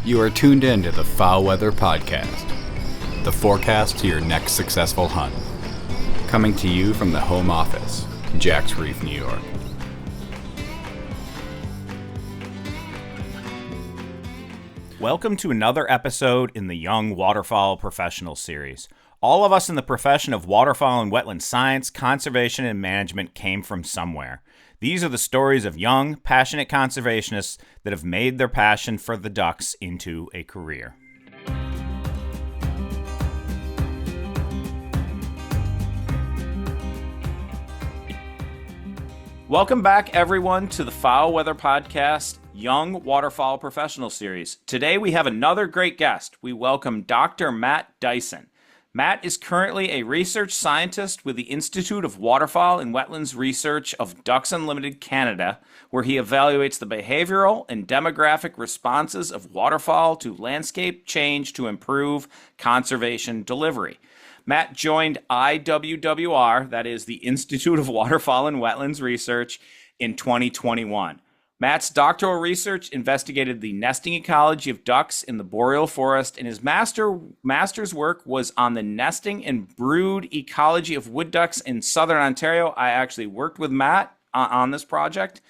You are tuned in to the FowlWeather podcast, the forecast to your next successful hunt. Coming to you from the home office, Jack's Reef, New York. Welcome to another episode in the Young Waterfowl Professional Series. All of us in the profession of waterfowl and wetland science, conservation, and management came from somewhere. These are the stories of young, passionate conservationists that have made their passion for the ducks into a career. Welcome back, everyone, to the FowlWeather podcast, Young Waterfowl Professional Series. Today we have another great guest. We welcome Dr. Matt Dyson. Matt is currently a research scientist with the Institute of Waterfowl and Wetlands Research of Ducks Unlimited Canada, where he evaluates the behavioral and demographic responses of waterfowl to landscape change to improve conservation delivery. Matt joined IWWR, that is the Institute of Waterfowl and Wetlands Research, in 2021. Matt's doctoral research investigated the nesting ecology of ducks in the boreal forest, and his master's work was on the nesting and brood ecology of wood ducks in southern Ontario. I actually worked with Matt on this project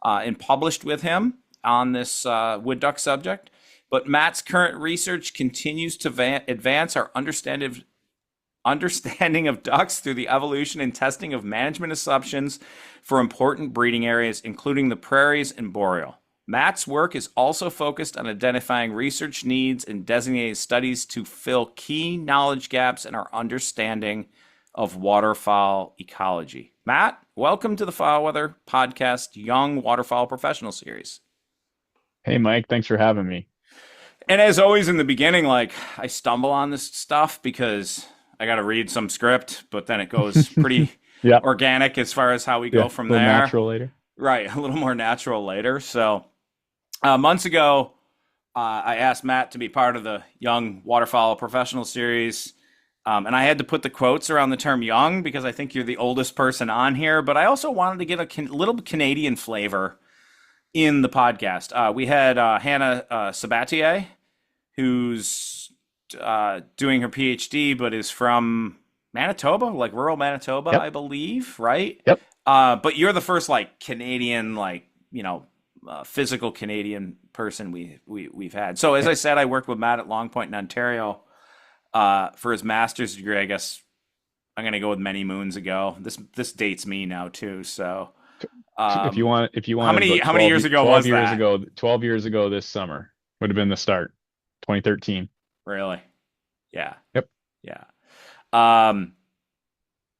and published with him on this wood duck subject. But Matt's current research continues to advance our understanding of ducks through the evolution and testing of management assumptions for important breeding areas, including the prairies and boreal. Matt's work is also focused on identifying research needs and designated studies to fill key knowledge gaps in our understanding of waterfowl ecology. Matt, welcome to the FowlWeather podcast, Young Waterfowl Professional Series. Hey, Mike, thanks for having me. And as always in the beginning, I stumble on this stuff because I got to read some script, but then it goes pretty organic as far as how we go from there. A little natural later. Right, a little more natural later. So months ago, I asked Matt to be part of the Young Waterfowl Professional Series, and I had to put the quotes around the term young because I think you're the oldest person on here, but I also wanted to get a little Canadian flavor in the podcast. We had Hannah Sabatier, who's doing her PhD, but is from Manitoba, like rural Manitoba, I believe, right? Yep. But you're the first Canadian, physical Canadian person we've had. So as I said, I worked with Matt at Long Point in Ontario for his master's degree. I guess I'm going to go with many moons ago. This dates me now too. So if you want, how many years ago was that? 12 years ago this summer would have been the start. 2013. Really? Yeah. Yep. Yeah.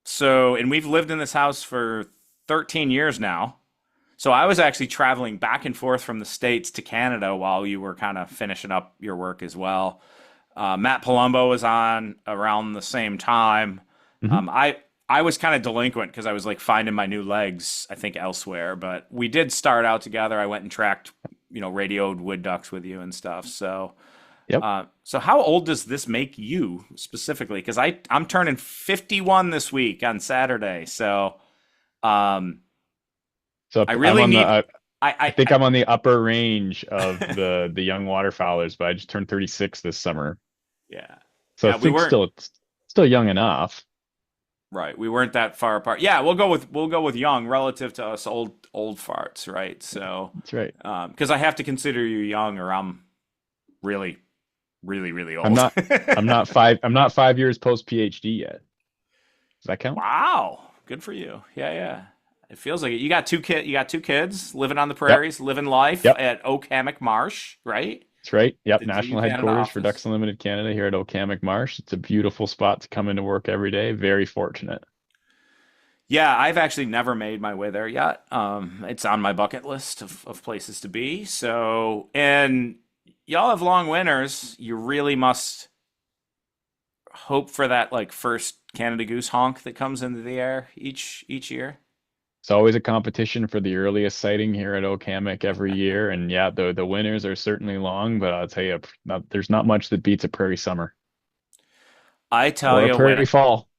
So, and we've lived in this house for 13 years now. So I was actually traveling back and forth from the States to Canada while you were kind of finishing up your work as well. Matt Palumbo was on around the same time. Mm-hmm. I was kind of delinquent because I was finding my new legs, I think, elsewhere, but we did start out together. I went and tracked, radioed wood ducks with you and stuff. So, yep. So how old does this make you specifically? Because I'm turning 51 this week on Saturday. So, I think I'm on the upper range of the young waterfowlers, but I just turned 36 this summer. Yeah. So I think still young enough. Right. We weren't that far apart. Yeah, we'll go with young relative to us old farts, right? So that's right. Because I have to consider you young, or I'm really, really, really old. I'm not 5 years post PhD yet. Does that count? Wow. Good for you. Yeah. It feels like it. You got two kids living on the prairies, living life at Oak Hammock Marsh, right? That's right. Yep. National headquarters for Ducks Unlimited Canada here at Oak Hammock Marsh. It's a beautiful spot to come into work every day. Very fortunate. Yeah, I've actually never made my way there yet. It's on my bucket list of places to be. So, and y'all have long winters. You really must hope for that first Canada goose honk that comes into the air each year. It's always a competition for the earliest sighting here at Oak Hammock every year. And yeah, the winters are certainly long, but I'll tell you, there's not much that beats a prairie summer. I tell you, prairie fall.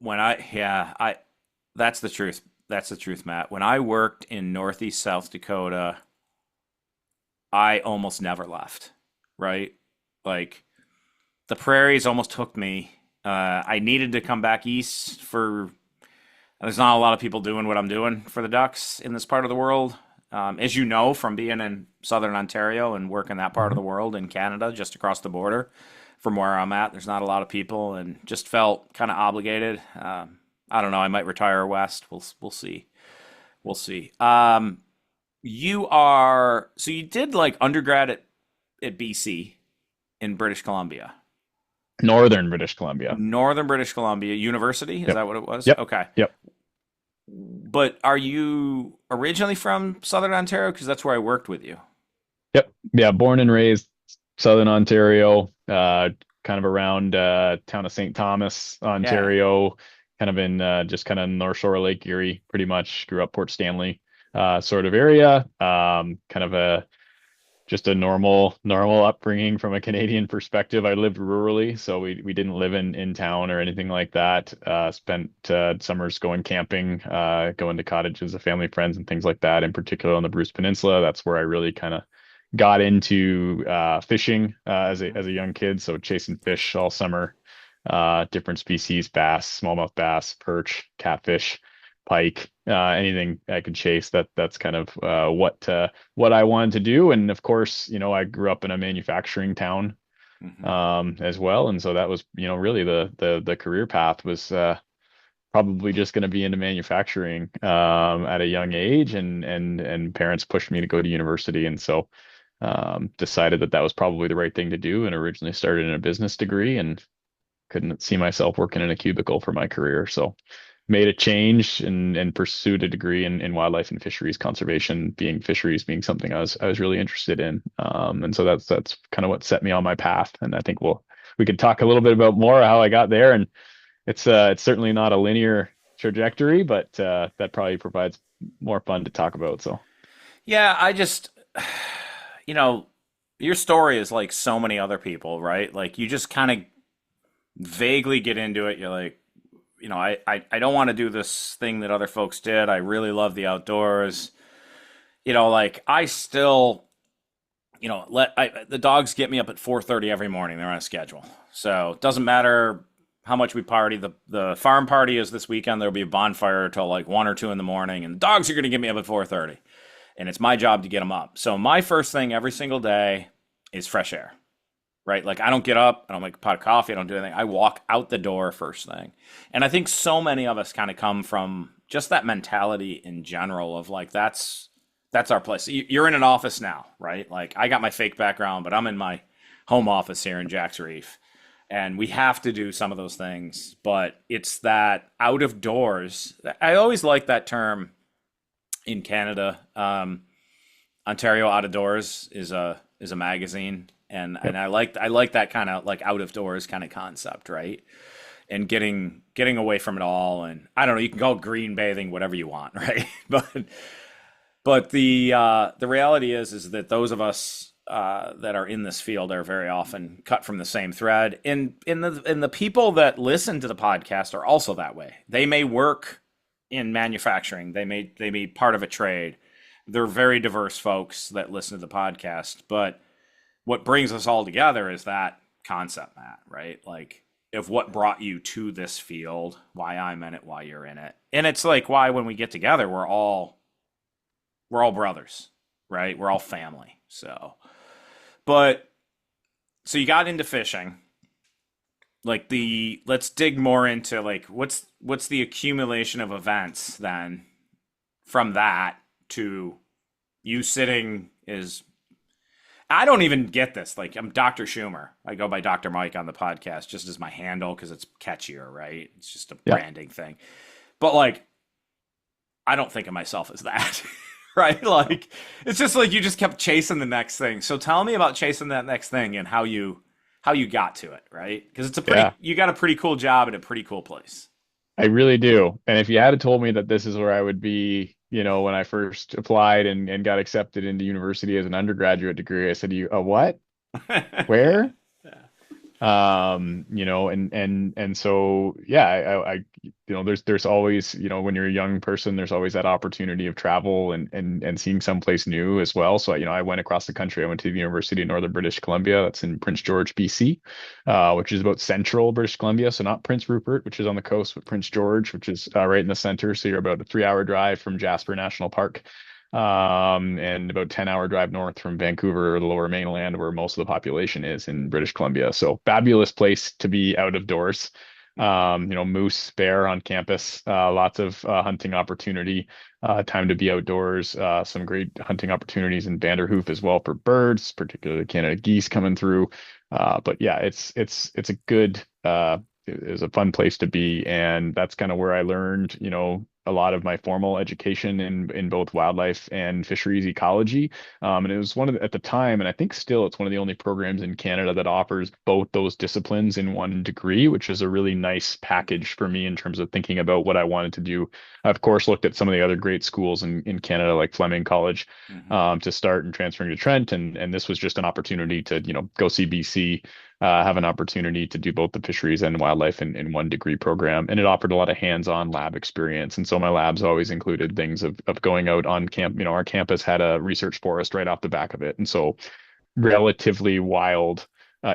That's the truth. That's the truth, Matt. When I worked in Northeast South Dakota, I almost never left. right? Like the prairies almost hooked me. I needed to come back east for. There's not a lot of people doing what I'm doing for the ducks in this part of the world. As you know from being in southern Ontario and working that part of Mhm. the world in Canada, just across the border from where I'm at, there's not a lot of people, and just felt kind of obligated. I don't know. I might retire west. We'll see. We'll see. You did like undergrad at BC in British Columbia, Northern British Columbia. Northern British Columbia University. Is Yep. that what it was? Yep. Okay. Yep. But are you originally from Southern Ontario? Because that's where I worked with you. Yep. Yeah. Born and raised Southern Ontario, kind of around town of St. Thomas, Yeah. Ontario, kind of in just kind of North Shore of Lake Erie, pretty much. Grew up Port Stanley, sort of area. Kind of a just a normal upbringing from a Canadian perspective. I lived rurally, so we didn't live in town or anything like that. Spent summers going camping, going to cottages of family friends and things like that. In particular on the Bruce Peninsula, that's where I really kind of got into fishing as a young kid. So chasing fish all summer, different species, bass, smallmouth bass, perch, catfish, pike, anything I could chase. That's kind of what I wanted to do. And of course, I grew up in a manufacturing town Hmm. as well, and so that was, really the career path was probably just going to be into manufacturing at a young age, and parents pushed me to go to university, and so decided that was probably the right thing to do, and originally started in a business degree and couldn't see myself working in a cubicle for my career. So made a change and pursued a degree in wildlife and fisheries conservation, being fisheries being something I was really interested in. And so that's kind of what set me on my path. And I think we could talk a little bit about more how I got there. And it's certainly not a linear trajectory, but that probably provides more fun to talk about. So Yeah, you know, your story is like so many other people, right? Like you just kind of vaguely get into it. You're like, I don't want to do this thing that other folks did. I really love the outdoors. Like I still, the dogs get me up at 4:30 every morning. They're on a schedule. So it doesn't matter how much we party. The farm party is this weekend. There'll be a bonfire till like 1 or 2 in the morning, and the dogs are going to get me up at 4:30, and it's my job to get them up. So my first thing every single day is fresh air, right? Like I don't get up, I don't make a pot of coffee, I don't do anything. I walk out the door first thing. And I think so many of us kind of come from just that mentality in general of like that's our place. You're in an office now, right? Like I got my fake background, but I'm in my home office here in Jack's Reef. And we have to do some of those things, but it's that out of doors. I always like that term in Canada. Ontario Out of Doors is a magazine, and yep. I like that kind of like out of doors kind of concept, right? And getting away from it all, and I don't know, you can call it green bathing, whatever you want, right? But the reality is that those of us that are in this field are very often cut from the same thread, and the people that listen to the podcast are also that way. They may work in manufacturing, they may be part of a trade. They're very diverse folks that listen to the podcast, but what brings us all together is that concept, Matt, right? Like, of what brought you to this field, why I'm in it, why you're in it. And it's like why when we get together, we're all brothers, right? We're all family. But so you got into fishing. Like let's dig more into like what's the accumulation of events then from that to you sitting is I don't even get this. Like I'm Dr. Schumer. I go by Dr. Mike on the podcast just as my handle because it's catchier, right? It's just a Yeah. branding thing. But like I don't think of myself as that. Right? Like it's just like you just kept chasing the next thing. So tell me about chasing that next thing and how you got to it, right? Because Yeah. you got a pretty cool job at a pretty cool place. I really do. And if you had told me that this is where I would be, when I first applied and got accepted into university as an undergraduate degree, I said, you, a what? Yeah. Where? Yeah. And so yeah, there's always, when you're a young person, there's always that opportunity of travel and seeing someplace new as well. So I went across the country. I went to the University of Northern British Columbia. That's in Prince George, BC, which is about central British Columbia. So not Prince Rupert, which is on the coast, but Prince George, which is right in the center. So you're about a 3 hour drive from Jasper National Park. And about 10-hour drive north from Vancouver, or the Lower Mainland, where most of the population is in British Columbia. So fabulous place to be out of doors. Moose, bear on campus, lots of hunting opportunity, time to be outdoors, some great hunting opportunities in Vanderhoof as well for birds, particularly Canada geese coming through. But yeah, it's a good, it was a fun place to be, and that's kind of where I learned, a lot of my formal education in both wildlife and fisheries ecology. And it was at the time, and I think still it's one of the only programs in Canada that offers both those disciplines in one degree, which is a really nice package for me in terms of thinking about what I wanted to do. I, of course, looked at some of the other great schools in Canada, like Fleming College, to start and transferring to Trent. And this was just an opportunity to, go see BC, have an opportunity to do both the fisheries and wildlife in one degree program. And it offered a lot of hands-on lab experience. And so my labs always included things of going out on camp. Our campus had a research forest right off the back of it. And so relatively wild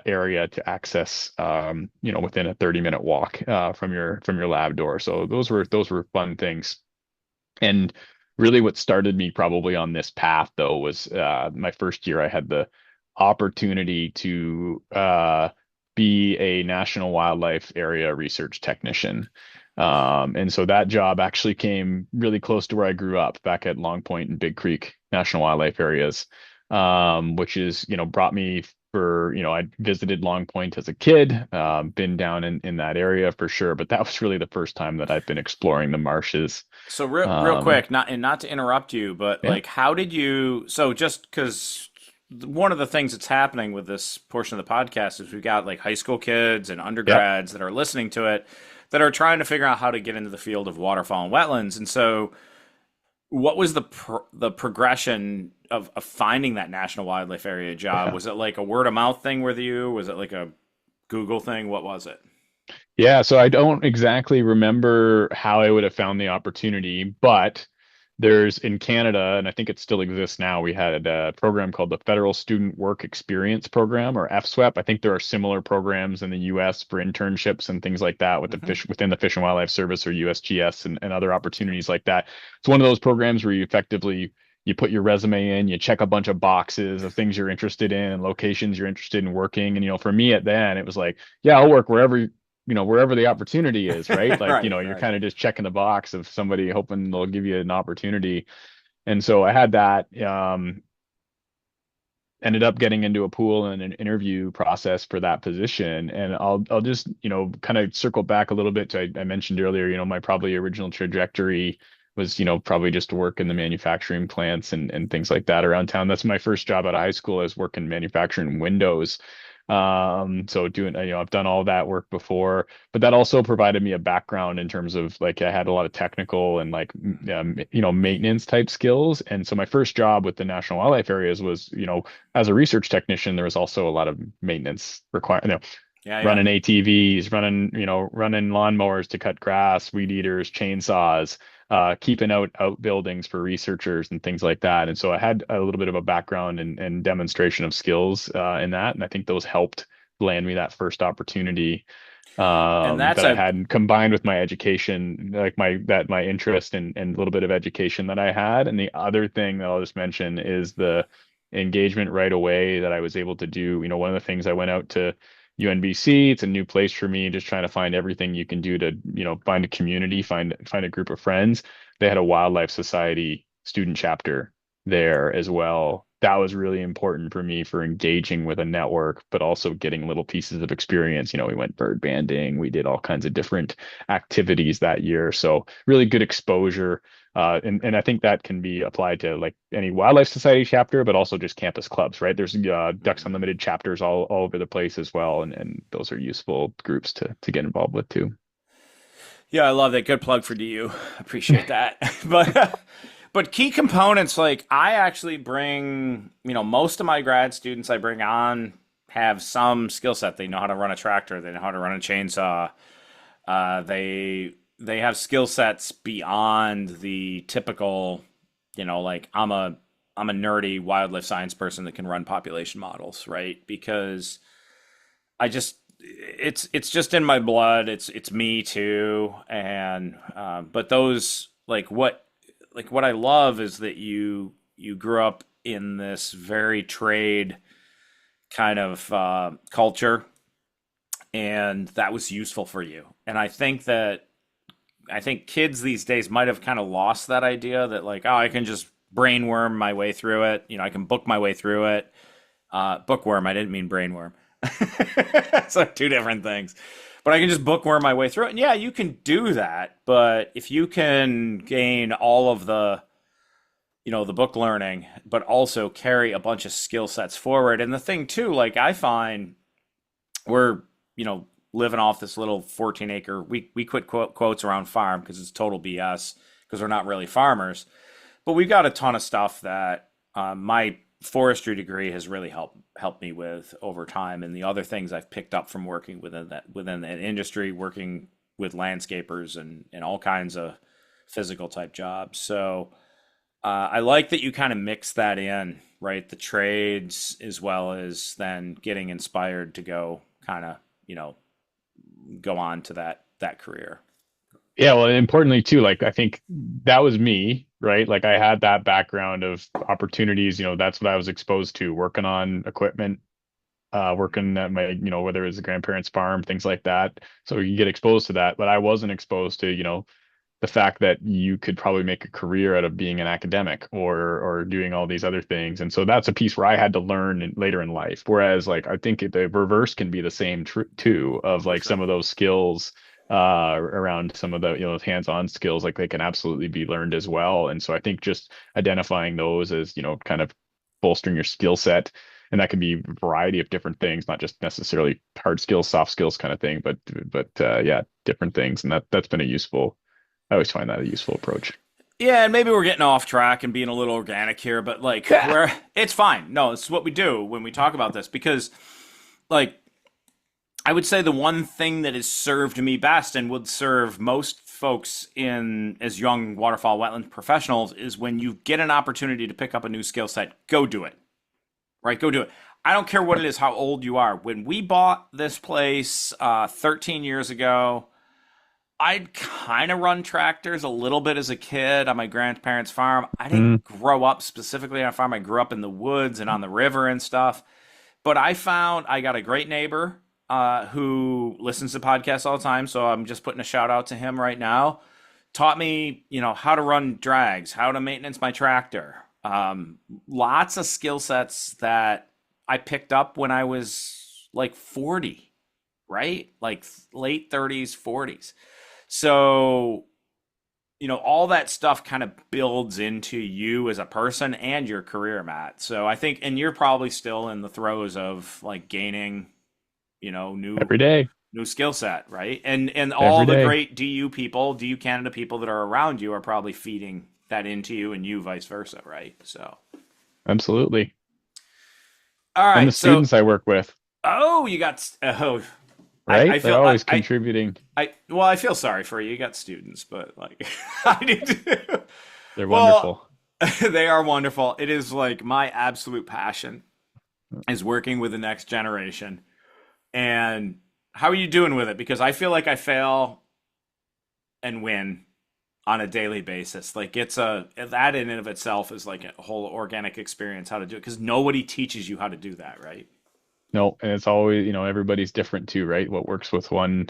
area to access, within a 30-minute walk from your lab door. So those were fun things. And really what started me probably on this path, though, was my first year I had the opportunity to be a National Wildlife Area Research Technician. And so that job actually came really close to where I grew up, back at Long Point and Big Creek National Wildlife Areas, which is, brought me I visited Long Point as a kid, been down in that area for sure, but that was really the first time that I've been exploring the marshes. So real quick, not to interrupt you, but Yeah. like, how did you? So just because one of the things that's happening with this portion of the podcast is we've got like high school kids and Yeah. undergrads that are listening to it that are trying to figure out how to get into the field of waterfowl and wetlands. And so, what was the progression of finding that National Wildlife Area job? Yeah. Was it like a word of mouth thing with you? Was it like a Google thing? What was it? Yeah, so I don't exactly remember how I would have found the opportunity, but there's in Canada, and I think it still exists now, we had a program called the Federal Student Work Experience Program, or FSWEP. I think there are similar programs in the US for internships and things like that with the Hmm. fish within the Fish and Wildlife Service, or USGS, and other opportunities like that. It's one of those programs where you put your resume in, you check a bunch of boxes of things you're interested in and locations you're interested in working. And for me at then, it was like, yeah, I'll work wherever the opportunity is, right? Like, Right, you're right. kind of just checking the box of somebody hoping they'll give you an opportunity. And so I had that, ended up getting into a pool and an interview process for that position. And I'll just, kind of circle back a little bit to, I mentioned earlier, my probably original trajectory was, probably just to work in the manufacturing plants and things like that around town. That's my first job out of high school, is working manufacturing windows. So doing, I've done all that work before, but that also provided me a background in terms of, like, I had a lot of technical and, like, maintenance type skills. And so my first job with the National Wildlife Areas was, as a research technician, there was also a lot of maintenance required, Yeah, yeah. running ATVs, running lawnmowers to cut grass, weed eaters, chainsaws, keeping out outbuildings for researchers and things like that. And so I had a little bit of a background and demonstration of skills in that, and I think those helped land me that first opportunity, And that's that I a had, combined with my education, like my interest and a little bit of education that I had. And the other thing that I'll just mention is the engagement right away that I was able to do. One of the things, I went out to UNBC. It's a new place for me, just trying to find everything you can do to, find a community, find a group of friends. They had a wildlife society student chapter there as well. That was really important for me for engaging with a network, but also getting little pieces of experience. We went bird banding, we did all kinds of different activities that year. So really good exposure. And I think that can be applied to, like, any wildlife society chapter, but also just campus clubs, right? There's Ducks Mhm. Unlimited chapters all over the place as well, and those are useful groups to get involved with too. Yeah, I love that. Good plug for DU. Appreciate that. But key components, like, I actually bring, most of my grad students I bring on have some skill set. They know how to run a tractor. They know how to run a chainsaw. They have skill sets beyond the typical, like I'm a nerdy wildlife science person that can run population models, right? Because it's just in my blood. It's me too. And but those what I love is that you grew up in this very trade kind of culture, and that was useful for you. And I think kids these days might have kind of lost that idea that like, oh, I can just brainworm my way through it. I can book my way through it. Bookworm, I didn't mean brainworm. So two different things. But I can just bookworm my way through it. And yeah, you can do that. But if you can gain all of the book learning, but also carry a bunch of skill sets forward. And the thing too, like I find we're, living off this little 14 acre, we quit quotes around farm because it's total BS because we're not really farmers. But we've got a ton of stuff that my forestry degree has really helped me with over time, and the other things I've picked up from working within that industry, working with landscapers and all kinds of physical type jobs. So I like that you kind of mix that in, right? The trades as well as then getting inspired to go kind of go on to that career. Yeah, well, importantly too, like I think that was me, right? Like I had that background of opportunities, that's what I was exposed to, working on equipment, working at my, whether it was a grandparents' farm, things like that. So you get exposed to that, but I wasn't exposed to, the fact that you could probably make a career out of being an academic or doing all these other things. And so that's a piece where I had to learn later in life. Whereas like I think the reverse can be the same too, of For like some sure. of those skills around some of the hands-on skills, like they can absolutely be learned as well. And so I think just identifying those as kind of bolstering your skill set, and that can be a variety of different things, not just necessarily hard skills, soft skills kind of thing, but yeah, different things. And that's been a useful, I always find that a useful approach. Yeah, and maybe we're getting off track and being a little organic here, but like Yeah. we're it's fine. No, it's what we do when we talk about this because like I would say the one thing that has served me best and would serve most folks in as young waterfowl wetland professionals is when you get an opportunity to pick up a new skill set, go do it. Right? Go do it. I don't care what it is, how old you are. When we bought this place 13 years ago, I'd kind of run tractors a little bit as a kid on my grandparents' farm. I Mm, didn't grow up specifically on a farm. I grew up in the woods and on the river and stuff. But I found I got a great neighbor who listens to podcasts all the time. So I'm just putting a shout out to him right now. Taught me, how to run drags, how to maintenance my tractor. Lots of skill sets that I picked up when I was like 40, right? Like late 30s, 40s. So, all that stuff kind of builds into you as a person and your career, Matt. So I think, and you're probably still in the throes of like gaining, new every day, new skill set, right? And all every the day. great DU people, DU Canada people that are around you are probably feeding that into you and you vice versa, right? So, Absolutely. all And the right. So, students I work with, oh, you got, oh, I right? They're feel, always contributing. well, I feel sorry for you. You got students, but like, I did too. They're Well, wonderful. they are wonderful. It is like my absolute passion is working with the next generation. And how are you doing with it? Because I feel like I fail and win on a daily basis. Like that in and of itself is like a whole organic experience how to do it because nobody teaches you how to do that, right? No, and it's always, everybody's different too, right? What works with one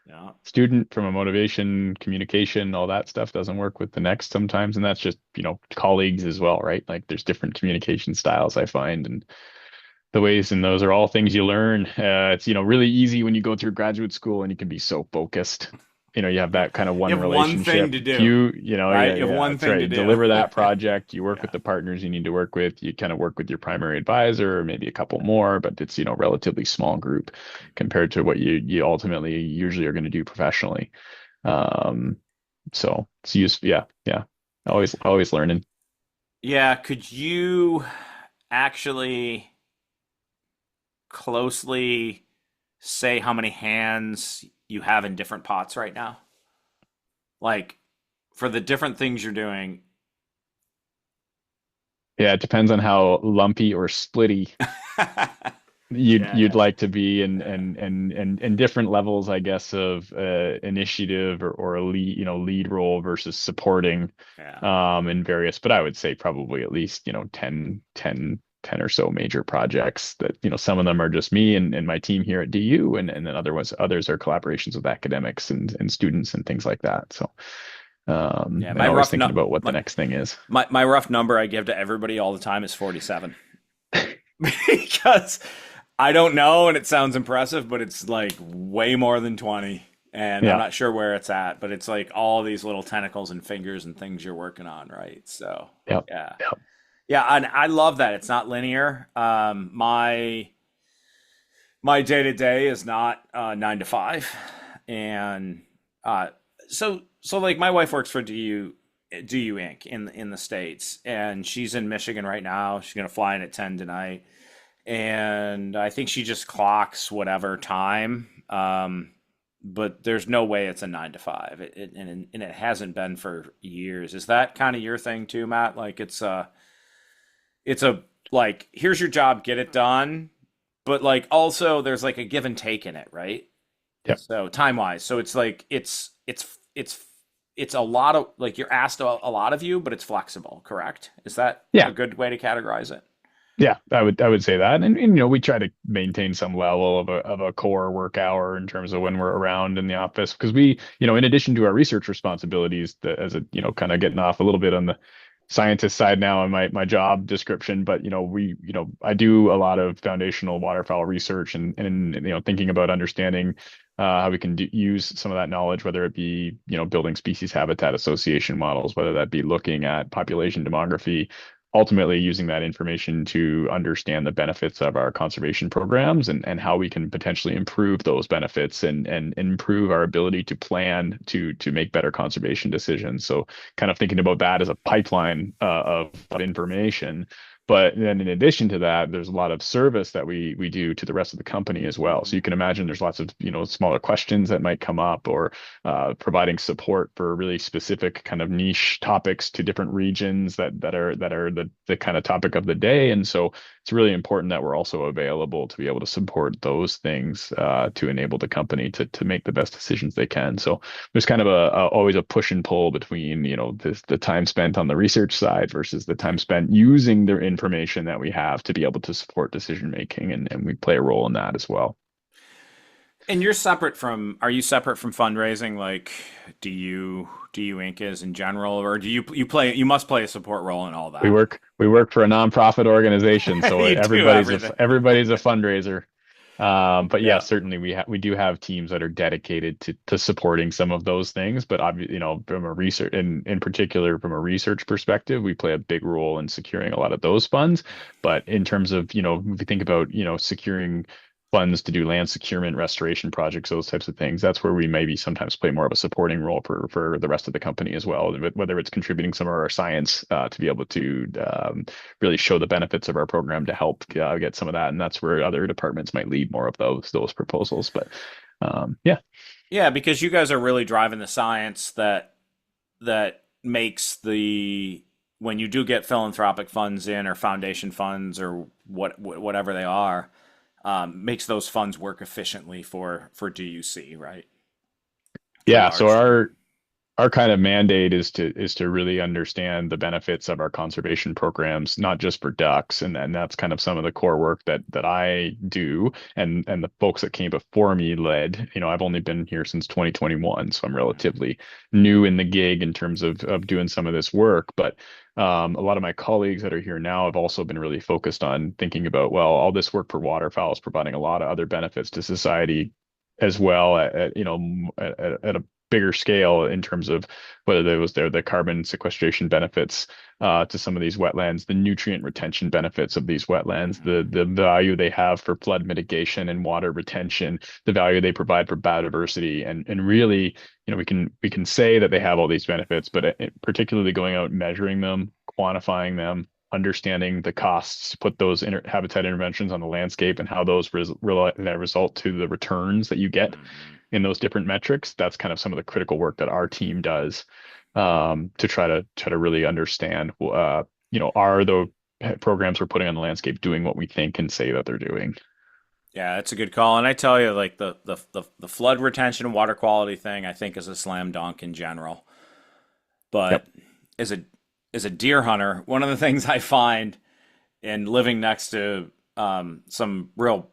Yeah. student from a motivation, communication, all that stuff doesn't work with the next sometimes. And that's just, colleagues as well, right? Like there's different communication styles I find, and the ways, and those are all things you learn. It's, really easy when you go through graduate school and you can be so focused. You have that kind of You one have one thing relationship. to do, Yeah, right? You have yeah, one that's thing to right. do. Deliver that project. You work with Yeah. the partners you need to work with. You kind of work with your primary advisor or maybe a couple more, but it's, relatively small group compared to what you ultimately usually are going to do professionally. Um, so it's used, yeah, yeah. Always learning. Yeah. Could you actually closely say how many hands you have in different pots right now? Like for the different things you're doing. Yeah, it depends on how lumpy or splitty you'd Yeah, like to be yeah, and different levels, I guess, of initiative or a lead, lead role versus supporting yeah, in various, but I would say probably at least, 10 or so major projects that, some of them are just me and my team here at DU, and then others are collaborations with academics and students and things like that. So yeah. and always thinking about what the next thing is. My rough number I give to everybody all the time is 47 because I don't know, and it sounds impressive, but it's like way more than 20. And I'm Yeah. not sure where it's at, but it's like all these little tentacles and fingers and things you're working on, right? So, Yep. yeah. Yep. Yeah, and I love that. It's not linear. My day to day is not 9 to 5, and uh, so like my wife works for DU Inc. in the States, and she's in Michigan right now. She's gonna fly in at 10 tonight, and I think she just clocks whatever time. But there's no way it's a 9 to 5, and it hasn't been for years. Is that kind of your thing too, Matt? Like it's a like here's your job, get it done, but like also there's like a give and take in it, right? Yep. So time wise, so it's like it's a lot of like you're asked a lot of you, but it's flexible, correct? Is that a Yeah. good way to categorize it? Yeah, I would say that, and we try to maintain some level of a core work hour in terms of when we're around in the office because we, in addition to our research responsibilities, as a kind of getting off a little bit on the scientist side now in my job description, but I do a lot of foundational waterfowl research and thinking about understanding how we can use some of that knowledge, whether it be building species habitat association models, whether that be looking at population demography, ultimately using that information to understand the benefits of our conservation programs and how we can potentially improve those benefits and improve our ability to plan to make better conservation decisions. So kind of thinking about that as a pipeline of information. But then in addition to that, there's a lot of service that we do to the rest of the company as well. So you can imagine there's lots of, smaller questions that might come up or providing support for really specific kind of niche topics to different regions that are the kind of topic of the day. And so it's really important that we're also available to be able to support those things to enable the company to make the best decisions they can. So there's kind of always a push and pull between, the time spent on the research side versus the time spent using the information that we have to be able to support decision making, and we play a role in that as well. And are you separate from fundraising? Like, do you Inc. is in general, or do you must play a support role in all We that? work we work for a nonprofit organization, so You do everybody's everything. everybody's a fundraiser. But yeah, Yeah. certainly we do have teams that are dedicated to supporting some of those things. But obviously, from a research in particular from a research perspective, we play a big role in securing a lot of those funds. But in terms of, if you think about, securing funds to do land securement, restoration projects, those types of things, that's where we maybe sometimes play more of a supporting role for the rest of the company as well. Whether it's contributing some of our science to be able to really show the benefits of our program to help get some of that, and that's where other departments might lead more of those proposals. But yeah. Yeah, because you guys are really driving the science that makes the when you do get philanthropic funds in or foundation funds or whatever they are, makes those funds work efficiently for DUC, right? For Yeah, so large. our kind of mandate is to really understand the benefits of our conservation programs, not just for ducks, and that's kind of some of the core work that I do, and the folks that came before me led. I've only been here since 2021, so I'm relatively new in the gig in terms of doing some of this work. But a lot of my colleagues that are here now have also been really focused on thinking about, well, all this work for waterfowl is providing a lot of other benefits to society as well at a bigger scale in terms of whether there was the carbon sequestration benefits to some of these wetlands, the nutrient retention benefits of these wetlands, the value they have for flood mitigation and water retention, the value they provide for biodiversity, and really, we can say that they have all these benefits, but particularly going out and measuring them, quantifying them, understanding the costs to put those habitat interventions on the landscape and how those result to the returns that you get in those different metrics. That's kind of some of the critical work that our team does, to try to really understand, are the programs we're putting on the landscape doing what we think and say that they're doing. Yeah, that's a good call. And I tell you, like the flood retention and water quality thing, I think is a slam dunk in general. But Yep. as a deer hunter, one of the things I find in living next to some real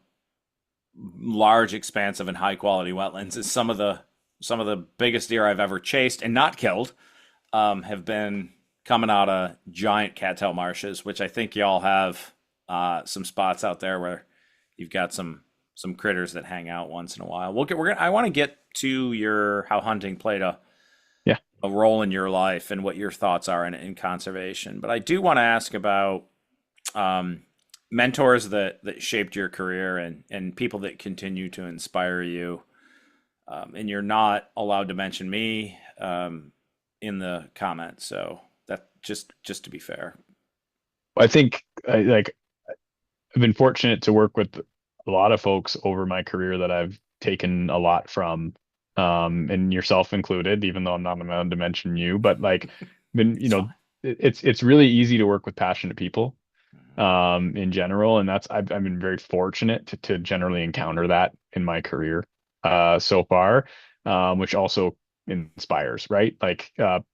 large, expansive, and high quality wetlands is some of the biggest deer I've ever chased and not killed have been coming out of giant cattail marshes, which I think y'all have some spots out there where you've got some critters that hang out once in a while. I want to get to how hunting played a role in your life and what your thoughts are in conservation. But I do want to ask about mentors that shaped your career and people that continue to inspire you. And you're not allowed to mention me in the comments. So that just to be fair. I think I've been fortunate to work with a lot of folks over my career that I've taken a lot from, and yourself included, even though I'm not allowed to mention you, but it's really easy to work with passionate people, in general. And I've been very fortunate to generally encounter that in my career, so far, which also inspires, right? To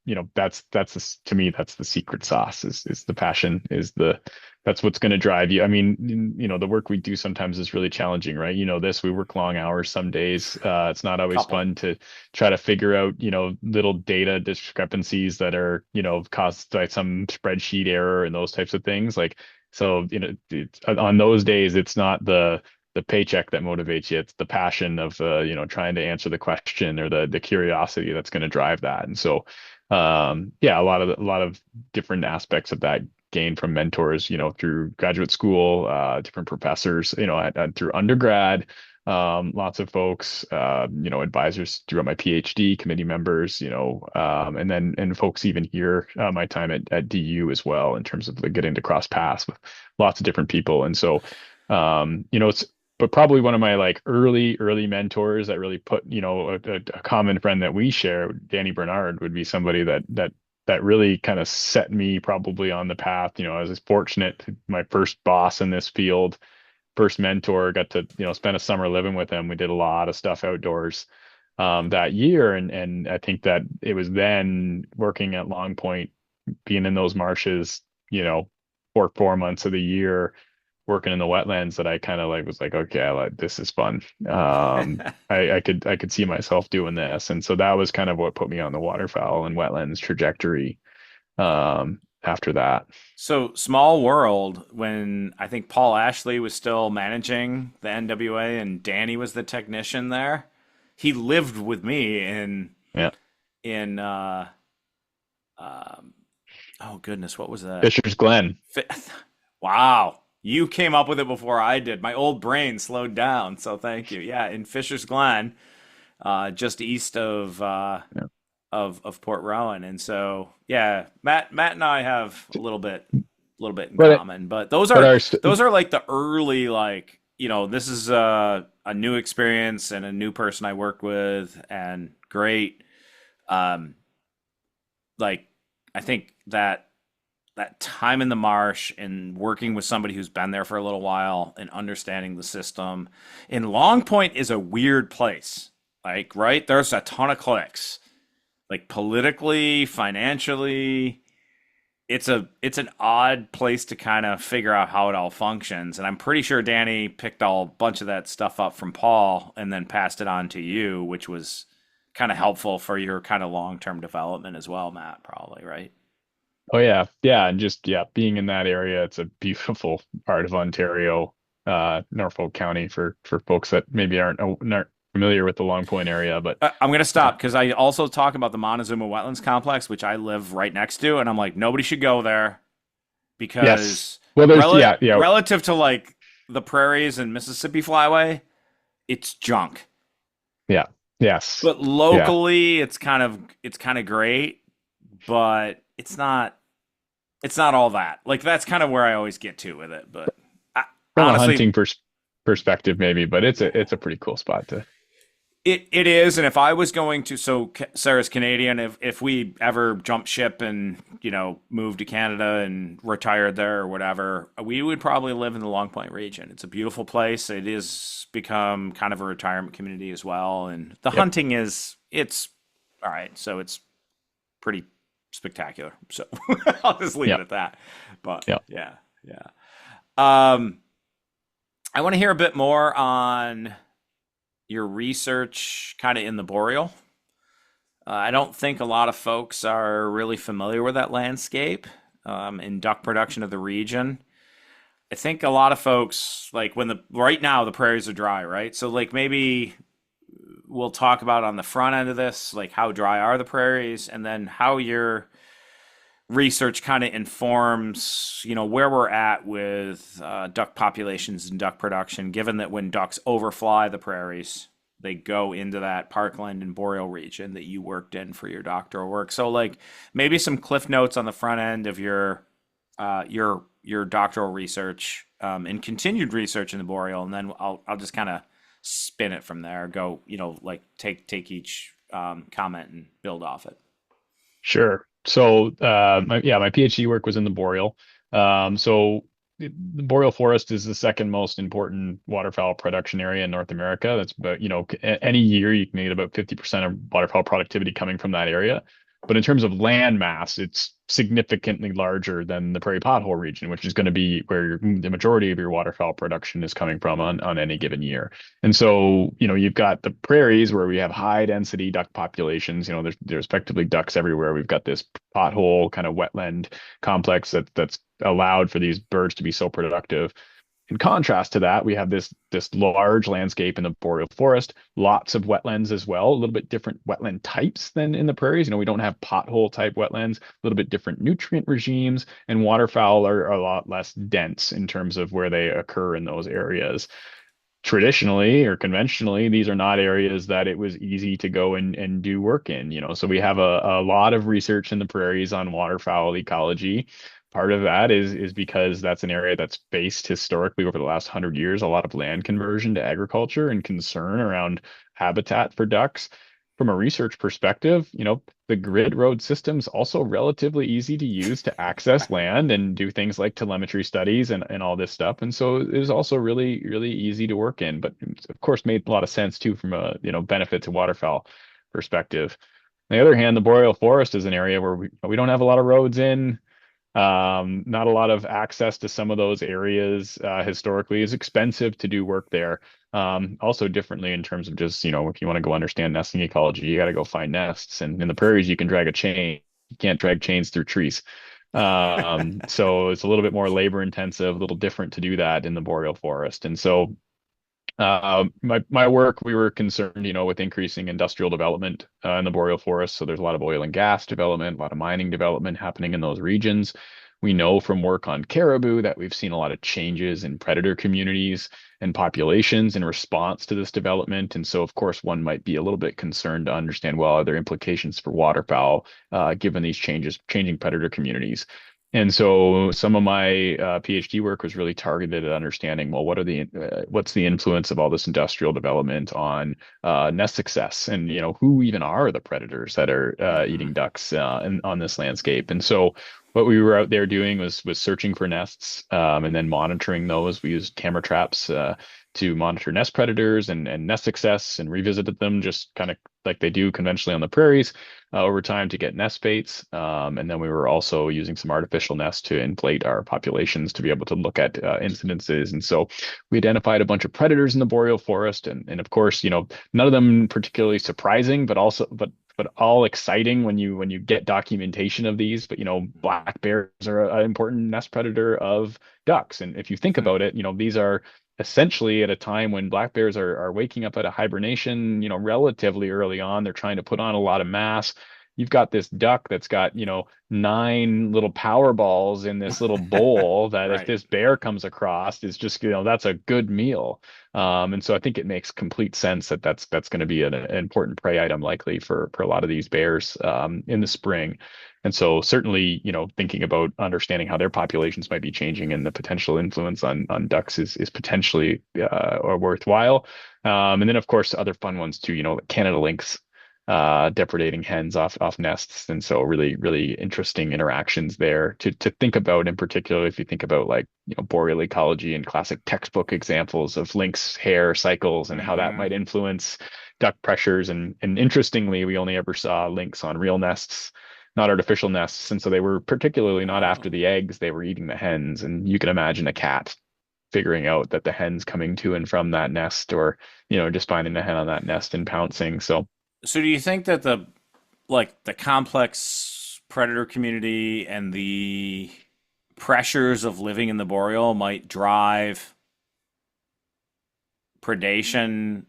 me, that's the secret sauce is the passion, that's what's going to drive you. I mean, the work we do sometimes is really challenging, right? We work long hours some days. It's not always fun to try to figure out, little data discrepancies that are, caused by some spreadsheet error and those types of things. On those days, it's not the paycheck that motivates you. It's the passion of, trying to answer the question or the curiosity that's going to drive that. And so, a lot of different aspects of that gained from mentors, through graduate school, different professors, through undergrad, lots of folks, advisors throughout my PhD, committee members, and folks even here, my time at DU as well, in terms of getting to cross paths with lots of different people. And so, but probably one of my early mentors that really put, a common friend that we share, Danny Bernard, would be somebody that really kind of set me probably on the path. I was fortunate, my first boss in this field, first mentor, got to, spend a summer living with him. We did a lot of stuff outdoors, that year. And I think that it was then working at Long Point, being in those marshes, for 4 months of the year, working in the wetlands, that I kind of was okay, this is fun. I could see myself doing this. And so that was kind of what put me on the waterfowl and wetlands trajectory, after that. So small world, when I think Paul Ashley was still managing the NWA and Danny was the technician there. He lived with me oh goodness, what was that? Fisher's Glen. Wow. You came up with it before I did. My old brain slowed down, so thank you. Yeah, in Fisher's Glen, just east of Port Rowan. And so, yeah, Matt and I have a little bit in common. But those are like the early, this is a new experience and a new person I worked with, and great. I think that time in the marsh and working with somebody who's been there for a little while and understanding the system. And Long Point is a weird place. Right? There's a ton of cliques. Politically, financially, it's an odd place to kind of figure out how it all functions. And I'm pretty sure Danny picked a bunch of that stuff up from Paul and then passed it on to you, which was kind of helpful for your kind of long-term development as well, Matt, probably, right? Oh yeah. Yeah. And just, being in that area, it's a beautiful part of Ontario, Norfolk County, for folks that maybe aren't familiar with the Long Point area. But I'm going to stop because I also talk about the Montezuma Wetlands Complex, which I live right next to. And I'm like, nobody should go there because yes. Well, there's, relative to the prairies and Mississippi Flyway, it's junk. Yeah. Yes. But locally, it's kind of great, but it's not it's not all that. Like that's kind of where I always get to with it. But I, From a honestly, hunting perspective, maybe, but it's a pretty cool spot to. it is, and if I was going to, Sarah's Canadian. If we ever jump ship and moved to Canada and retired there or whatever, we would probably live in the Long Point region. It's a beautiful place. It is become kind of a retirement community as well, and the Yep. hunting it's all right. So it's pretty spectacular. So I'll just leave it Yep. at that. But Yep. yeah, yeah. Um, I want to hear a bit more on your research kind of in the boreal. I don't think a lot of folks are really familiar with that landscape in duck production of the region. I think a lot of folks like right now the prairies are dry, right? So like maybe we'll talk about on the front end of this, like how dry are the prairies, and then how your research kind of informs, where we're at with duck populations and duck production, given that when ducks overfly the prairies, they go into that parkland and boreal region that you worked in for your doctoral work. So, like, maybe some cliff notes on the front end of your doctoral research and continued research in the boreal, and then I'll just kind of spin it from there. Go, like take each comment and build off it. Sure. So, my PhD work was in the boreal. So the boreal forest is the second most important waterfowl production area in North America. That's about, any year you can get about 50% of waterfowl productivity coming from that area. But in terms of land mass, it's significantly larger than the prairie pothole region, which is going to be where the majority of your waterfowl production is coming from on any given year. And so, you've got the prairies where we have high density duck populations. There's effectively ducks everywhere. We've got this pothole kind of wetland complex that's allowed for these birds to be so productive. In contrast to that, we have this large landscape in the boreal forest, lots of wetlands as well, a little bit different wetland types than in the prairies. We don't have pothole type wetlands, a little bit different nutrient regimes, and waterfowl are a lot less dense in terms of where they occur in those areas. Traditionally or conventionally, these are not areas that it was easy to go and do work in. So we have a lot of research in the prairies on waterfowl ecology. Part of that is because that's an area that's faced historically over the last 100 years, a lot of land conversion to agriculture and concern around habitat for ducks. From a research perspective, the grid road system's also relatively easy to use to access land and do things like telemetry studies and all this stuff. And so it was also really, really easy to work in, but of course made a lot of sense too from a, benefit to waterfowl perspective. On the other hand, the boreal forest is an area where we don't have a lot of roads in. Not a lot of access to some of those areas historically. Is expensive to do work there. Also differently in terms of just, if you want to go understand nesting ecology, you got to go find nests. And in the prairies, you can drag a chain. You can't drag chains through trees. So it's a little bit more labor intensive, a little different to do that in the boreal forest. And so my work, we were concerned, with increasing industrial development in the boreal forest. So there's a lot of oil and gas development, a lot of mining development happening in those regions. We know from work on caribou that we've seen a lot of changes in predator communities and populations in response to this development. And so, of course, one might be a little bit concerned to understand, well, are there implications for waterfowl given these changing predator communities? And so some of my PhD work was really targeted at understanding, well, what's the influence of all this industrial development on nest success, and who even are the predators that are eating ducks on this landscape. And so what we were out there doing was searching for nests and then monitoring those. We used camera traps to monitor nest predators and nest success, and revisited them just kind of like they do conventionally on the prairies over time to get nest baits. And then we were also using some artificial nests to inflate our populations to be able to look at incidences. And so we identified a bunch of predators in the boreal forest, and of course, none of them particularly surprising, but all exciting when you get documentation of these. But black bears are an important nest predator of ducks, and if you think about it, these are essentially at a time when black bears are waking up out of hibernation, relatively early on. They're trying to put on a lot of mass. you've got this duck that's got, 9 little power balls in this little bowl that if Right. this bear comes across, is just, that's a good meal. And so I think it makes complete sense that that's going to be an important prey item likely for a lot of these bears in the spring. And so certainly, thinking about understanding how their populations might be changing and the potential influence on ducks is potentially or worthwhile. And then of course other fun ones too, like Canada lynx depredating hens off nests. And so really, really interesting interactions there to think about, in particular, if you think about like, boreal ecology and classic textbook examples of lynx hair cycles and how that Mm-hmm. might influence duck pressures. And interestingly, we only ever saw lynx on real nests, not artificial nests. And so they were particularly not after Oh. the eggs, they were eating the hens. And you can imagine a cat figuring out that the hen's coming to and from that nest, or, just finding the hen on that nest and pouncing. So So do you think that the complex predator community and the pressures of living in the boreal might drive predation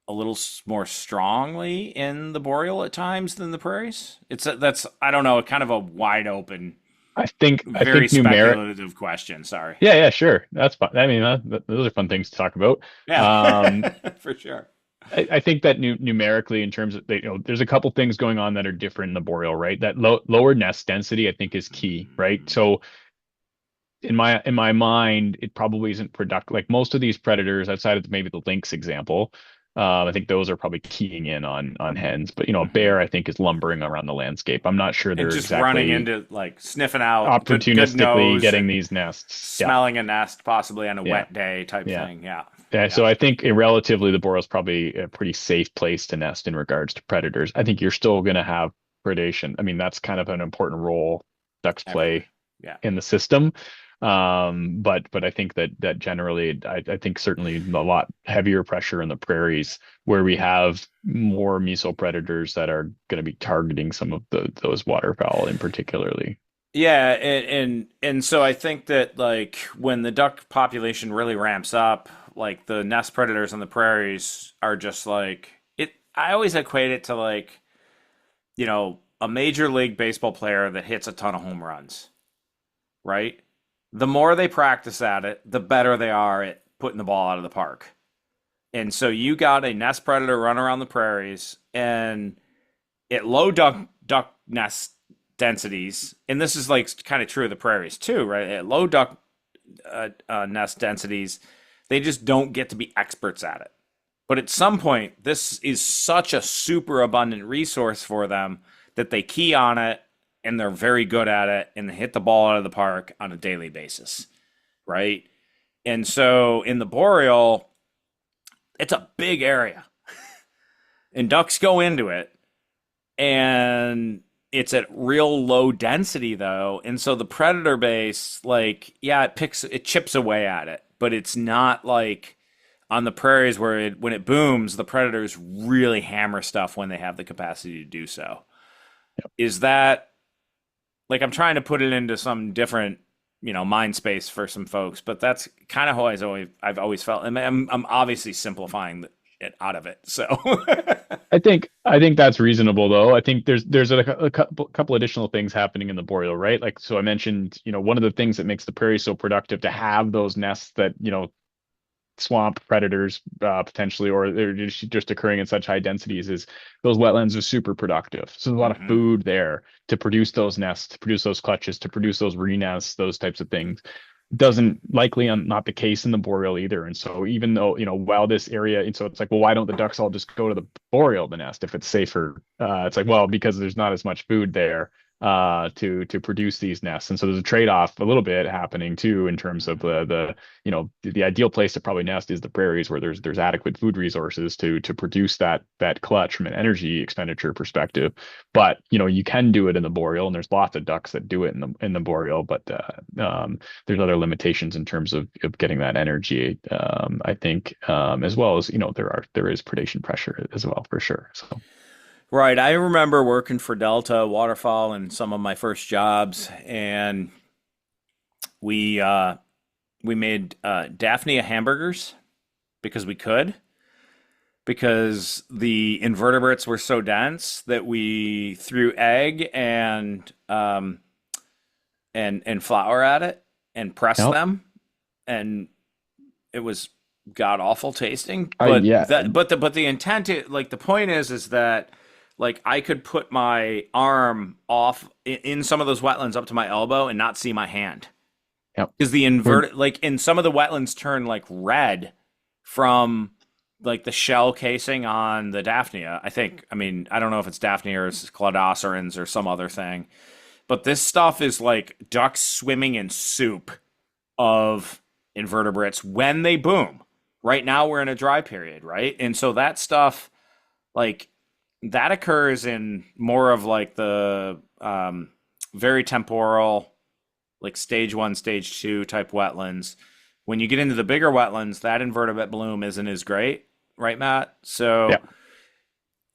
a little more strongly in the boreal at times than the prairies? That's I don't know, kind of a wide open, I very think numeric. speculative question. Sorry. Yeah, yeah, sure. That's fun. I mean, those are fun things to talk about. Yeah, Um, for sure. I think that numerically, in terms of, there's a couple things going on that are different in the boreal, right? That lower nest density, I think, is key, right? So in my mind, it probably isn't productive. Like most of these predators, outside of maybe the lynx example, I think those are probably keying in on hens. But a Hmm. bear, I think, is lumbering around the landscape. I'm not sure And they're just running exactly into, like, sniffing out, good opportunistically nose getting and these nests. Yeah, smelling a nest possibly on a yeah, wet day type yeah. thing. Yeah. Yeah, Yeah. so I think relatively the boreal is probably a pretty safe place to nest in regards to predators. I think you're still going to have predation. I mean, that's kind of an important role ducks Everywhere. play Yeah. in the system. But I think that generally, I think certainly a lot heavier pressure in the prairies where we have more mesopredators that are going to be targeting some of those waterfowl in particularly. Yeah, and so I think that, like, when the duck population really ramps up, like the nest predators on the prairies are just like it. I always equate it to, like, a major league baseball player that hits a ton of home runs, right? The more they practice at it, the better they are at putting the ball out of the park. And so you got a nest predator run around the prairies, and at low duck nest densities, and this is like kind of true of the prairies too, right? At low duck nest densities, they just don't get to be experts at it. But at some point, this is such a super abundant resource for them that they key on it and they're very good at it and they hit the ball out of the park on a daily basis, right? And so in the boreal, it's a big area and ducks go into it, and it's at real low density though. And so the predator base, like, yeah, it chips away at it, but it's not like on the prairies where when it booms, the predators really hammer stuff when they have the capacity to do so. Is that, like, I'm trying to put it into some different, mind space for some folks, but that's kind of how I've always felt. And I'm obviously simplifying it out of it. So I think that's reasonable though. I think there's a couple additional things happening in the boreal, right? Like so I mentioned, one of the things that makes the prairie so productive to have those nests that, swamp predators potentially, or they're just occurring in such high densities, is those wetlands are super productive. So there's a lot of Mhm. food there to produce those nests, to produce those clutches, to produce those renests, those types of things. Doesn't likely not the case in the boreal either. And so even though, while this area, and so it's like, well, why don't the ducks all just go to the boreal to nest if it's safer? It's like, well, because there's not as much food there to produce these nests. And so there's a trade-off a little bit happening too in terms of the ideal place to probably nest is the prairies where there's adequate food resources to produce that clutch from an energy expenditure perspective. But you can do it in the boreal, and there's lots of ducks that do it in the boreal, but there's other limitations in terms of getting that energy. I think as well as there is predation pressure as well for sure. So Right. I remember working for Delta Waterfowl in some of my first jobs, and we uh, we made Daphnia hamburgers because we could. because the invertebrates were so dense that we threw egg and flour at it and pressed Yep. them, and it was god awful tasting. But Yeah. the intent, like the point is that like I could put my arm off in some of those wetlands up to my elbow and not see my hand Yep. because the We're invert like in some of the wetlands turn like red from like the shell casing on the Daphnia. I think. I mean, I don't know if it's Daphnia or it's Cladocerans or some other thing, but this stuff is like ducks swimming in soup of invertebrates when they boom. Right now we're in a dry period, right? And so that stuff, like that occurs in more of like the very temporal, like stage one, stage two type wetlands. When you get into the bigger wetlands, that invertebrate bloom isn't as great, right, Matt? Yeah. So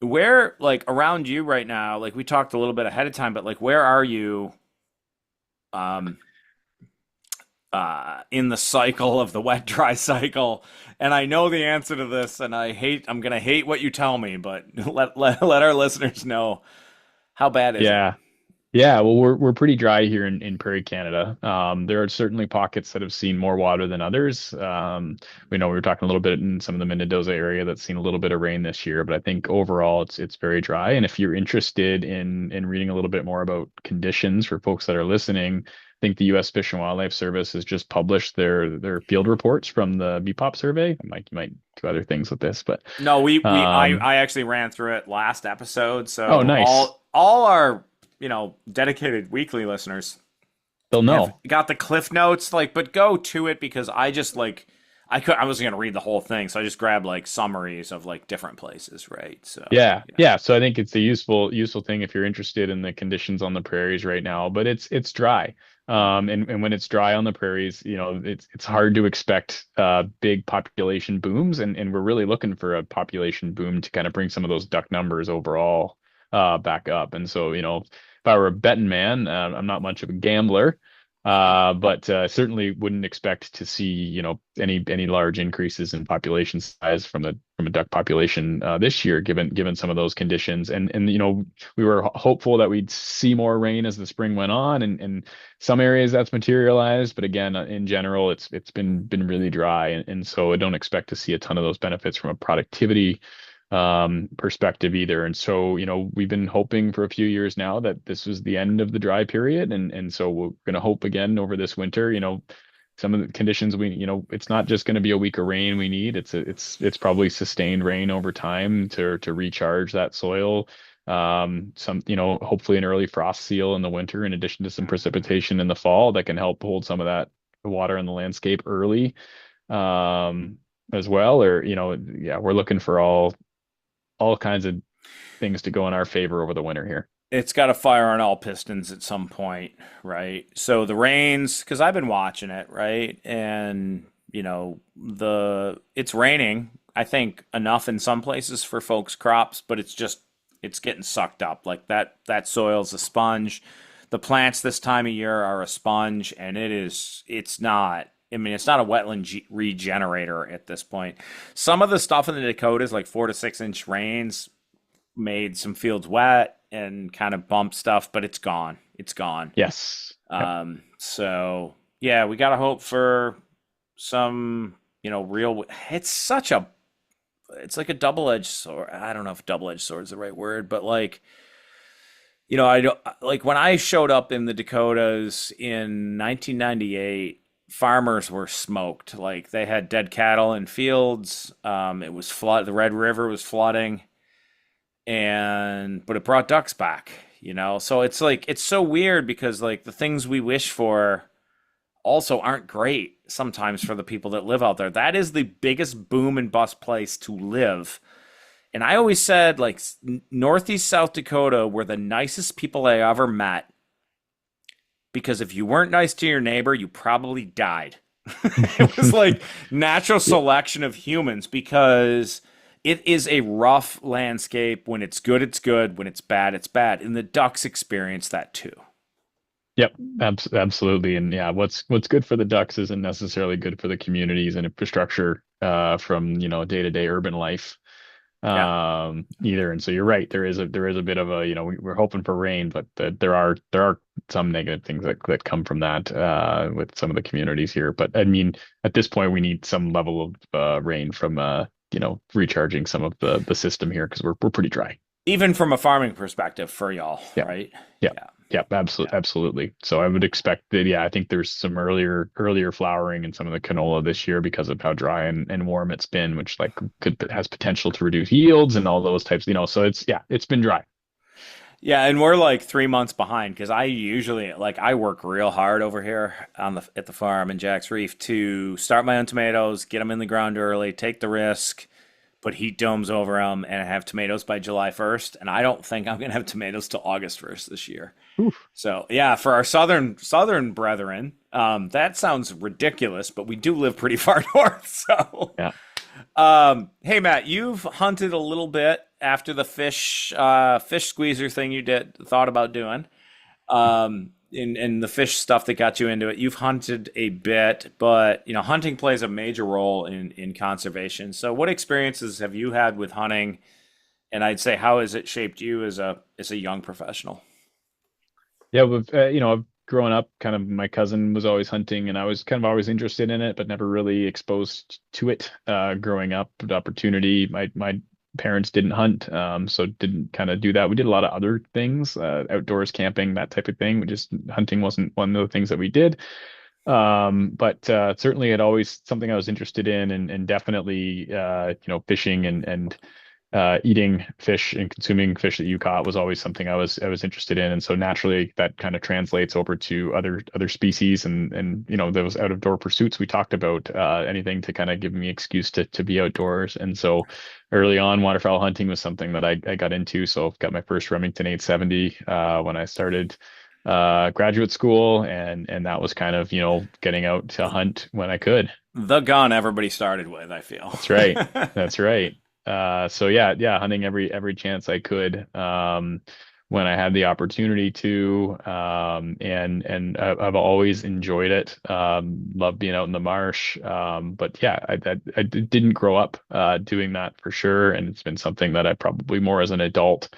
where, like around you right now, like we talked a little bit ahead of time, but like where are you um in the cycle of the wet dry cycle? And I know the answer to this, and I'm gonna hate what you tell me, but let our listeners know, how bad is it? Yeah. Yeah, well, we're pretty dry here in Prairie Canada. There are certainly pockets that have seen more water than others. We know we were talking a little bit in some of the Mendoza area that's seen a little bit of rain this year, but I think overall it's very dry. And if you're interested in reading a little bit more about conditions for folks that are listening, I think the U.S. Fish and Wildlife Service has just published their field reports from the BPOP survey. You might do other things with this, but No, um, I actually ran through it last episode, oh, so nice. all our dedicated weekly listeners They'll have know. got the cliff notes, like, but go to it because I just like I wasn't gonna read the whole thing, so I just grabbed like summaries of like different places, right? So Yeah, yeah. So I think it's a useful thing if you're interested in the conditions on the prairies right now. But it's dry, and when it's dry on the prairies, it's hard to expect big population booms, and we're really looking for a population boom to kind of bring some of those duck numbers overall back up. And so if I were a betting man, I'm not much of a gambler. But certainly wouldn't expect to see, any large increases in population size from a duck population this year, given some of those conditions. And we were hopeful that we'd see more rain as the spring went on, and some areas that's materialized. But again, in general, it's been really dry, and so I don't expect to see a ton of those benefits from a productivity perspective either. And so, we've been hoping for a few years now that this was the end of the dry period. And so we're going to hope again over this winter, some of the conditions it's not just going to be a week of rain we need. It's probably sustained rain over time to recharge that soil. Hopefully an early frost seal in the winter, in addition to some precipitation in the fall that can help hold some of that water in the landscape early as well. Or, yeah, we're looking for all kinds of things to go in our favor over the winter here. it's got to fire on all pistons at some point, right? So the rains, because I've been watching it, right, and it's raining. I think enough in some places for folks' crops, but it's getting sucked up. Like that soil's a sponge. The plants this time of year are a sponge, and it's not. I mean, it's not a wetland regenerator at this point. Some of the stuff in the Dakotas, like 4 to 6 inch rains, made some fields wet and kind of bumped stuff, but it's gone. It's gone. Yes. Yep. So yeah, we gotta hope for some, real. It's like a double-edged sword. I don't know if double-edged sword is the right word, but like, I don't like when I showed up in the Dakotas in 1998. Farmers were smoked. Like they had dead cattle in fields. It was flood. The Red River was flooding, but it brought ducks back. So it's like it's so weird because like the things we wish for also aren't great sometimes for the people that live out there. That is the biggest boom and bust place to live. And I always said like Northeast South Dakota were the nicest people I ever met because if you weren't nice to your neighbor, you probably died. It was like natural selection of humans because it is a rough landscape. When it's good, it's good. When it's bad, it's bad. And the ducks experience that too. Yep, absolutely. And yeah, what's good for the ducks isn't necessarily good for the communities and infrastructure from day-to-day urban life. Yeah. Either. And so you're right. There is a bit of a, we're hoping for rain, but there are some negative things that come from that with some of the communities here. But I mean, at this point, we need some level of rain from recharging some of the system here because we're pretty dry. Even from a farming perspective for y'all, Yeah. right? Yeah. Yeah. Yeah, absolutely, Yeah. absolutely. So I would expect that, yeah, I think there's some earlier flowering in some of the canola this year because of how dry and warm it's been, which like has potential to reduce yields and all those types, so it's been dry. Yeah, and we're like 3 months behind because I usually I work real hard over here at the farm in Jack's Reef to start my own tomatoes, get them in the ground early, take the risk, put heat domes over them, and have tomatoes by July 1st. And I don't think I'm gonna have tomatoes till August 1st this year. Oof. So yeah, for our southern brethren, that sounds ridiculous, but we do live pretty far north. So Yeah. hey Matt, you've hunted a little bit after the fish squeezer thing you thought about doing, and the fish stuff that got you into it. You've hunted a bit, but hunting plays a major role in conservation. So, what experiences have you had with hunting? And I'd say, how has it shaped you as a young professional? Yeah, I've grown up kind of my cousin was always hunting and I was kind of always interested in it, but never really exposed to it. Growing up, the opportunity, my parents didn't hunt, so didn't kind of do that. We did a lot of other things, outdoors camping, that type of thing. We just hunting wasn't one of the things that we did. But certainly it always something I was interested in and definitely fishing and eating fish and consuming fish that you caught was always something I was interested in, and so naturally that kind of translates over to other species and those out of door pursuits we talked about, anything to kind of give me excuse to be outdoors. And so early on, waterfowl hunting was something that I got into. So I've got my first Remington 870 when I started graduate school, and that was kind of getting out to hunt when I could. The gun everybody started with, I feel. That's right. That's right. So yeah, hunting every chance I could, when I had the opportunity to, and I've always enjoyed it. Love being out in the marsh. But yeah, I didn't grow up doing that for sure, and it's been something that I probably more as an adult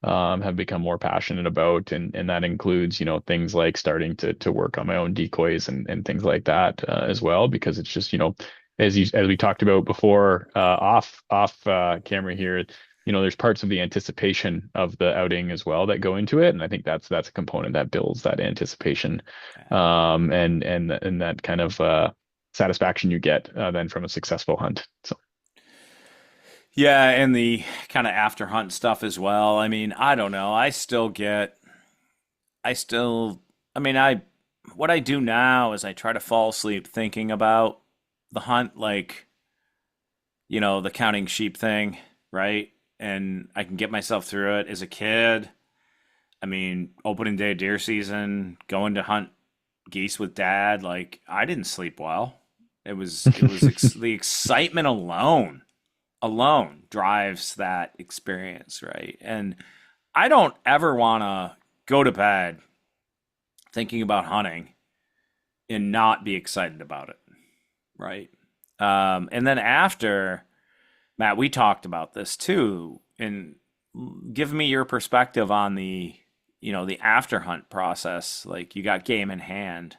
have become more passionate about, and that includes things like starting to work on my own decoys and things like that as well, because it's just as we talked about before, off camera here, there's parts of the anticipation of the outing as well that go into it, and I think that's a component that builds that anticipation, and that kind of satisfaction you get then from a successful hunt. So Yeah, and the kind of after hunt stuff as well. I mean, I don't know. I still, I mean, what I do now is I try to fall asleep thinking about the hunt, like, the counting sheep thing, right? And I can get myself through it as a kid. I mean, opening day of deer season, going to hunt geese with dad, like, I didn't sleep well. It was the excitement alone drives that experience, right? And I don't ever want to go to bed thinking about hunting and not be excited about it, right? And then after, Matt, we talked about this too, and give me your perspective on the after hunt process. Like, you got game in hand.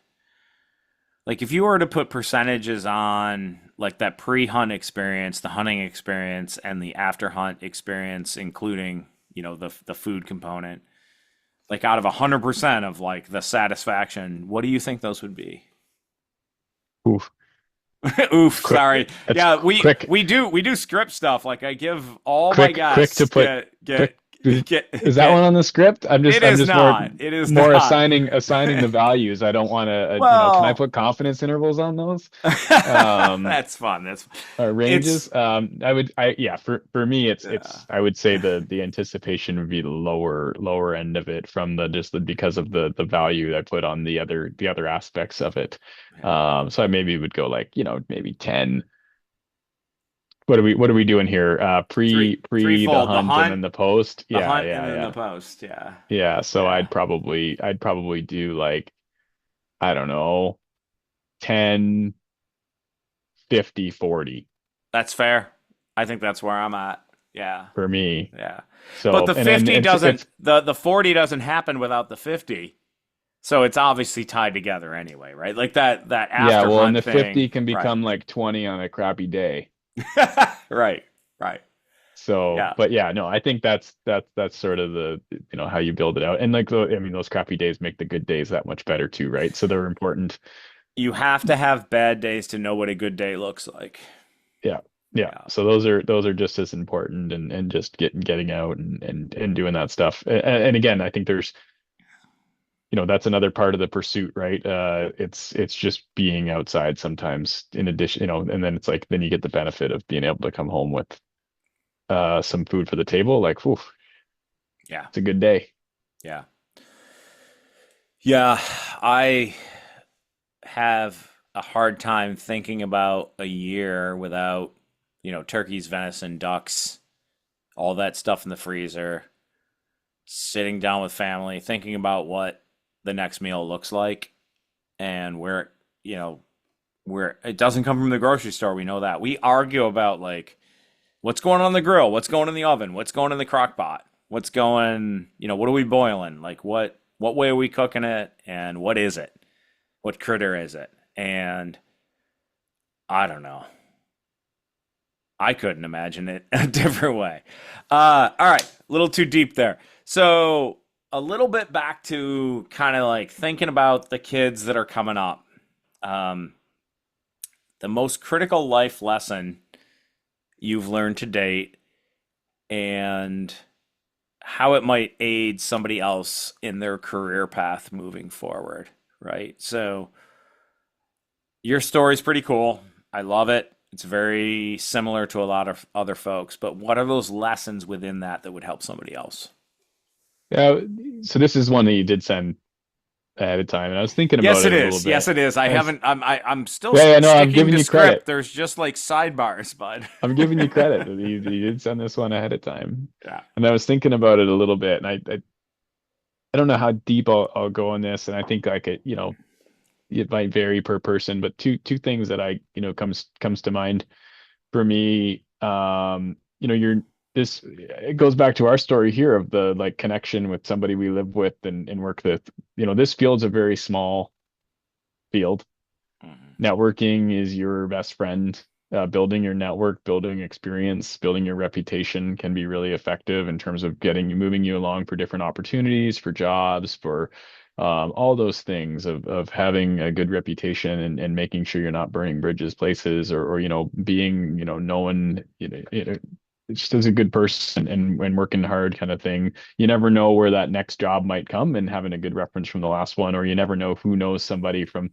Like, if you were to put percentages on like that pre-hunt experience, the hunting experience, and the after hunt experience, including the food component, like out of 100% of like the satisfaction, what do you think those would be? oof, Oof, quick. sorry. That's Yeah, we quick. we do we do script stuff. Like, I give all my Quick to guests put quick. Is that one get. on the script? It I'm is just more not. It is more not. assigning the values. I don't want to, can I Well, put confidence intervals on those? Um, that's fun. That's it's ranges. Yeah, for me, yeah. I would say the anticipation would be the lower end of it from because of the value I put on the other aspects of it. Yeah. So I maybe would go like, maybe 10. What are we doing here? Pre the Threefold. The hunt and hunt, then the post. the Yeah, hunt, and yeah, then the yeah. post. Yeah. Yeah, so Yeah. I'd probably do like, I don't know, 10, 50, 40. That's fair. I think that's where I'm at. Yeah. for me. Yeah. But So, the and then 50 doesn't, the 40 doesn't happen without the 50. So it's obviously tied together anyway, right? Like that yeah, after well, and hunt the 50 thing. can Right. become like 20 on a crappy day. Right. Right. So, Yeah. but yeah, no, I think that's sort of the, how you build it out. And like, I mean, those crappy days make the good days that much better too, right? So they're important. You have to have bad days to know what a good day looks like. Yeah. Yeah. Yeah. So those are just as important, and just getting out and doing that stuff. And again, I think there's, that's another part of the pursuit, right? It's just being outside sometimes in addition, and then it's like then you get the benefit of being able to come home with some food for the table. Like, whew, Yeah. it's a good day. Yeah. Yeah. I have a hard time thinking about a year without, turkeys, venison, ducks, all that stuff in the freezer, sitting down with family, thinking about what the next meal looks like and you know, where it doesn't come from the grocery store. We know that. We argue about like what's going on the grill, what's going in the oven, what's going in the crock pot, what's going, what are we boiling? Like what way are we cooking it and what is it? What critter is it? And I don't know. I couldn't imagine it a different way. All right, a little too deep there. So, a little bit back to kind of like thinking about the kids that are coming up. Um, the most critical life lesson you've learned to date and how it might aid somebody else in their career path moving forward, right? So, your story's pretty cool. I love it. It's very similar to a lot of other folks, but what are those lessons within that that would help somebody else? Yeah. So this is one that you did send ahead of time, and I was thinking about Yes, it it a little is. Yes, bit. it is. I I was, haven't. I'm still yeah, yeah, no, I'm sticking giving to you script. credit. There's just like sidebars, bud. I'm giving you credit that you did send this one ahead of time. Yeah. And I was thinking about it a little bit, and I don't know how deep I'll go on this, and I think like it might vary per person, but two things that comes to mind for me. You're this it goes back to our story here of the like connection with somebody we live with and work with. This field's a very small field. Mhm. Networking is your best friend. Building your network, building experience, building your reputation can be really effective in terms of moving you along for different opportunities, for jobs, for all those things of having a good reputation and making sure you're not burning bridges places or being, known, just as a good person and working hard kind of thing. You never know where that next job might come, and having a good reference from the last one, or you never know who knows somebody from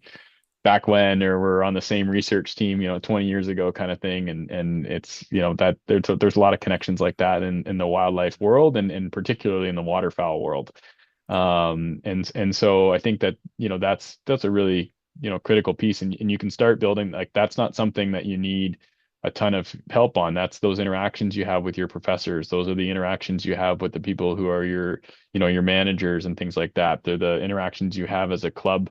back when, or we're on the same research team, 20 years ago kind of thing. And it's, that there's a lot of connections like that in the wildlife world, and particularly in the waterfowl world. And so I think that, that's a really, critical piece, and you can start building like that's not something that you need a ton of help on. That's those interactions you have with your professors. Those are the interactions you have with the people who are your managers and things like that. They're the interactions you have as a club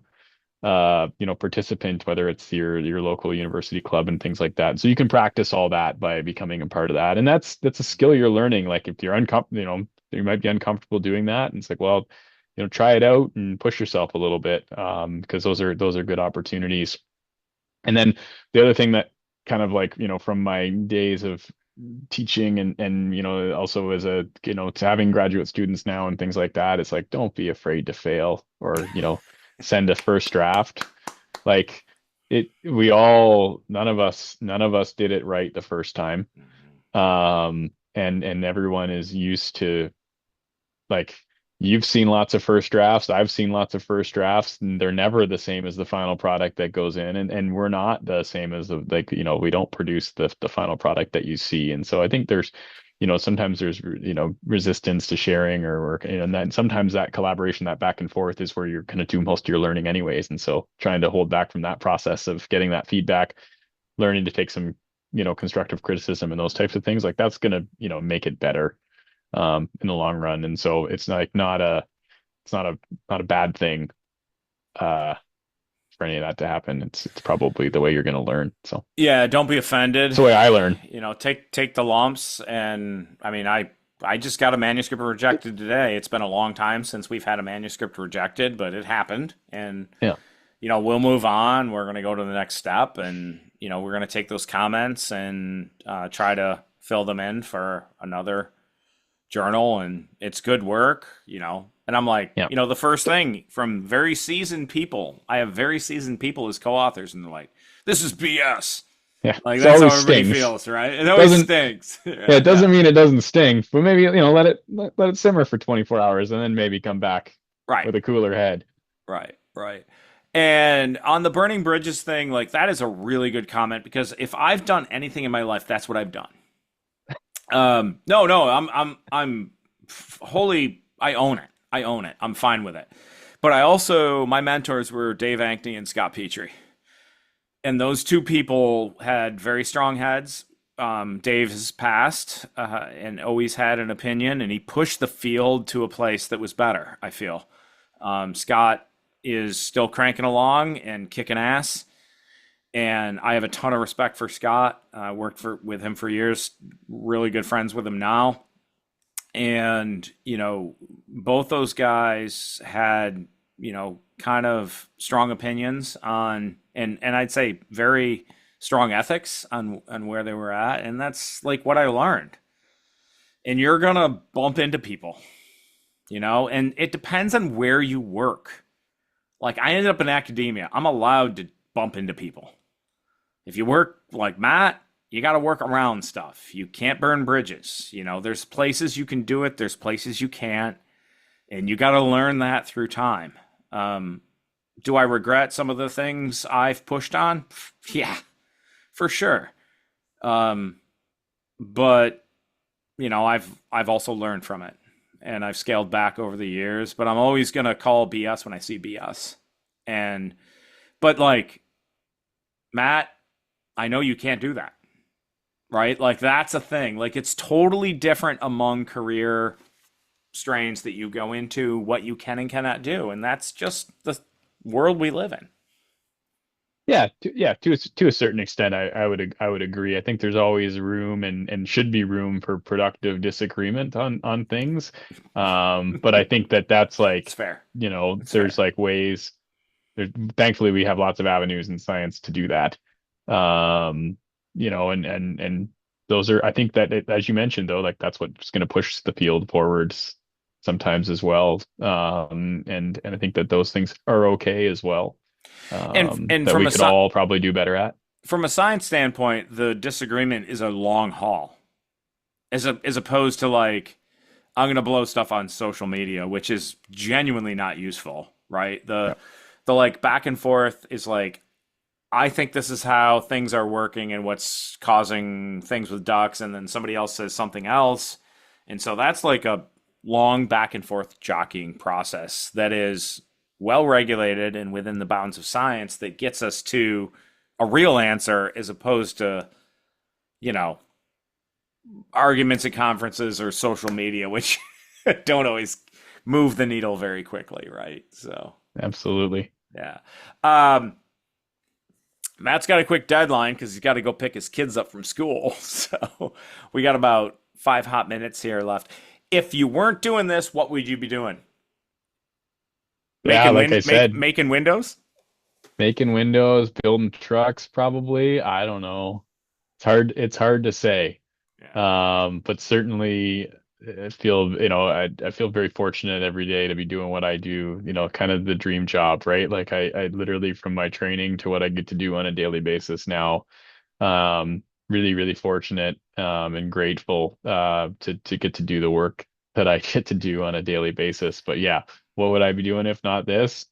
participant, whether it's your local university club and things like that. So you can practice all that by becoming a part of that. And that's a skill you're learning. Like if you're uncomfortable, you might be uncomfortable doing that. And it's like, well, try it out and push yourself a little bit. Because those are good opportunities. And then the other thing that kind of like, from my days of teaching and also as to having graduate students now and things like that, it's like don't be afraid to fail, or send a first draft. Like none of us did it right the first time. And everyone is used to, like, you've seen lots of first drafts, I've seen lots of first drafts, and they're never the same as the final product that goes in. And we're not the same as we don't produce the final product that you see. And so I think there's, sometimes there's, resistance to sharing, and then sometimes that collaboration, that back and forth is where you're going to do most of your learning anyways. And so trying to hold back from that process of getting that feedback, learning to take some, constructive criticism and those types of things, like that's going to, make it better in the long run. And so it's like not a bad thing uh for any of that to happen. It's probably the way you're going to learn. So Yeah, don't be offended. it's the way I learn. Take the lumps. And I mean, I just got a manuscript rejected today. It's been a long time since we've had a manuscript rejected, but it happened. And Yeah. we'll move on. We're going to go to the next step, and we're going to take those comments and try to fill them in for another journal. And it's good work. And I'm like, Yeah. the first thing from very seasoned people, I have very seasoned people as co-authors, and they're like, this is BS. Yeah. Like, It that's how always everybody stings. feels, right? It always stinks. Yeah, it doesn't mean it doesn't sting, but maybe, let it simmer for 24 hours and then maybe come back Right, with a cooler head. right. And on the burning bridges thing, like, that is a really good comment, because if I've done anything in my life, that's what I've done. No, I'm wholly, I own it. I'm fine with it. But my mentors were Dave Ankney and Scott Petrie. And those two people had very strong heads. Dave has passed and always had an opinion, and he pushed the field to a place that was better, I feel. Scott is still cranking along and kicking ass. And I have a ton of respect for Scott. I worked with him for years, really good friends with him now. And, both those guys had, kind of strong opinions on, and I'd say very strong ethics on where they were at. And that's like what I learned. And you're going to bump into people, and it depends on where you work. Like, I ended up in academia. I'm allowed to bump into people. If you work like Matt, you got to work around stuff. You can't burn bridges. There's places you can do it. There's places you can't. And you got to learn that through time. Do I regret some of the things I've pushed on? Yeah, for sure. But I've also learned from it, and I've scaled back over the years, but I'm always going to call BS when I see BS. But like, Matt, I know you can't do that, right? Like, that's a thing. Like, it's totally different among career strains that you go into, what you can and cannot do. And that's just the world we live in. Yeah, to a certain extent, I would agree. I think there's always room and should be room for productive disagreement on things. But I think that's like, It's fair. There's fair. like ways. Thankfully, we have lots of avenues in science to do that. And those are, I think that as you mentioned though, like, that's what's going to push the field forwards sometimes as well. And I think that those things are okay as well. And That we could all probably do better at. From a science standpoint, the disagreement is a long haul, as opposed to, like, I'm going to blow stuff on social media, which is genuinely not useful, right? The like back and forth is like, I think this is how things are working and what's causing things with ducks, and then somebody else says something else. And so that's like a long back and forth jockeying process that is well regulated and within the bounds of science that gets us to a real answer, as opposed to, arguments at conferences or social media, which don't always move the needle very quickly, right? So Absolutely. yeah. Matt's got a quick deadline because he's got to go pick his kids up from school. So we got about 5 hot minutes here left. If you weren't doing this, what would you be doing? I said, making windows? making windows, building trucks, probably. I don't know. It's hard to say. Yeah. But certainly I feel, I feel very fortunate every day to be doing what I do, kind of the dream job, right? Like, I literally, from my training to what I get to do on a daily basis now, really, really fortunate, and grateful, to get to do the work that I get to do on a daily basis. But yeah, what would I be doing if not this?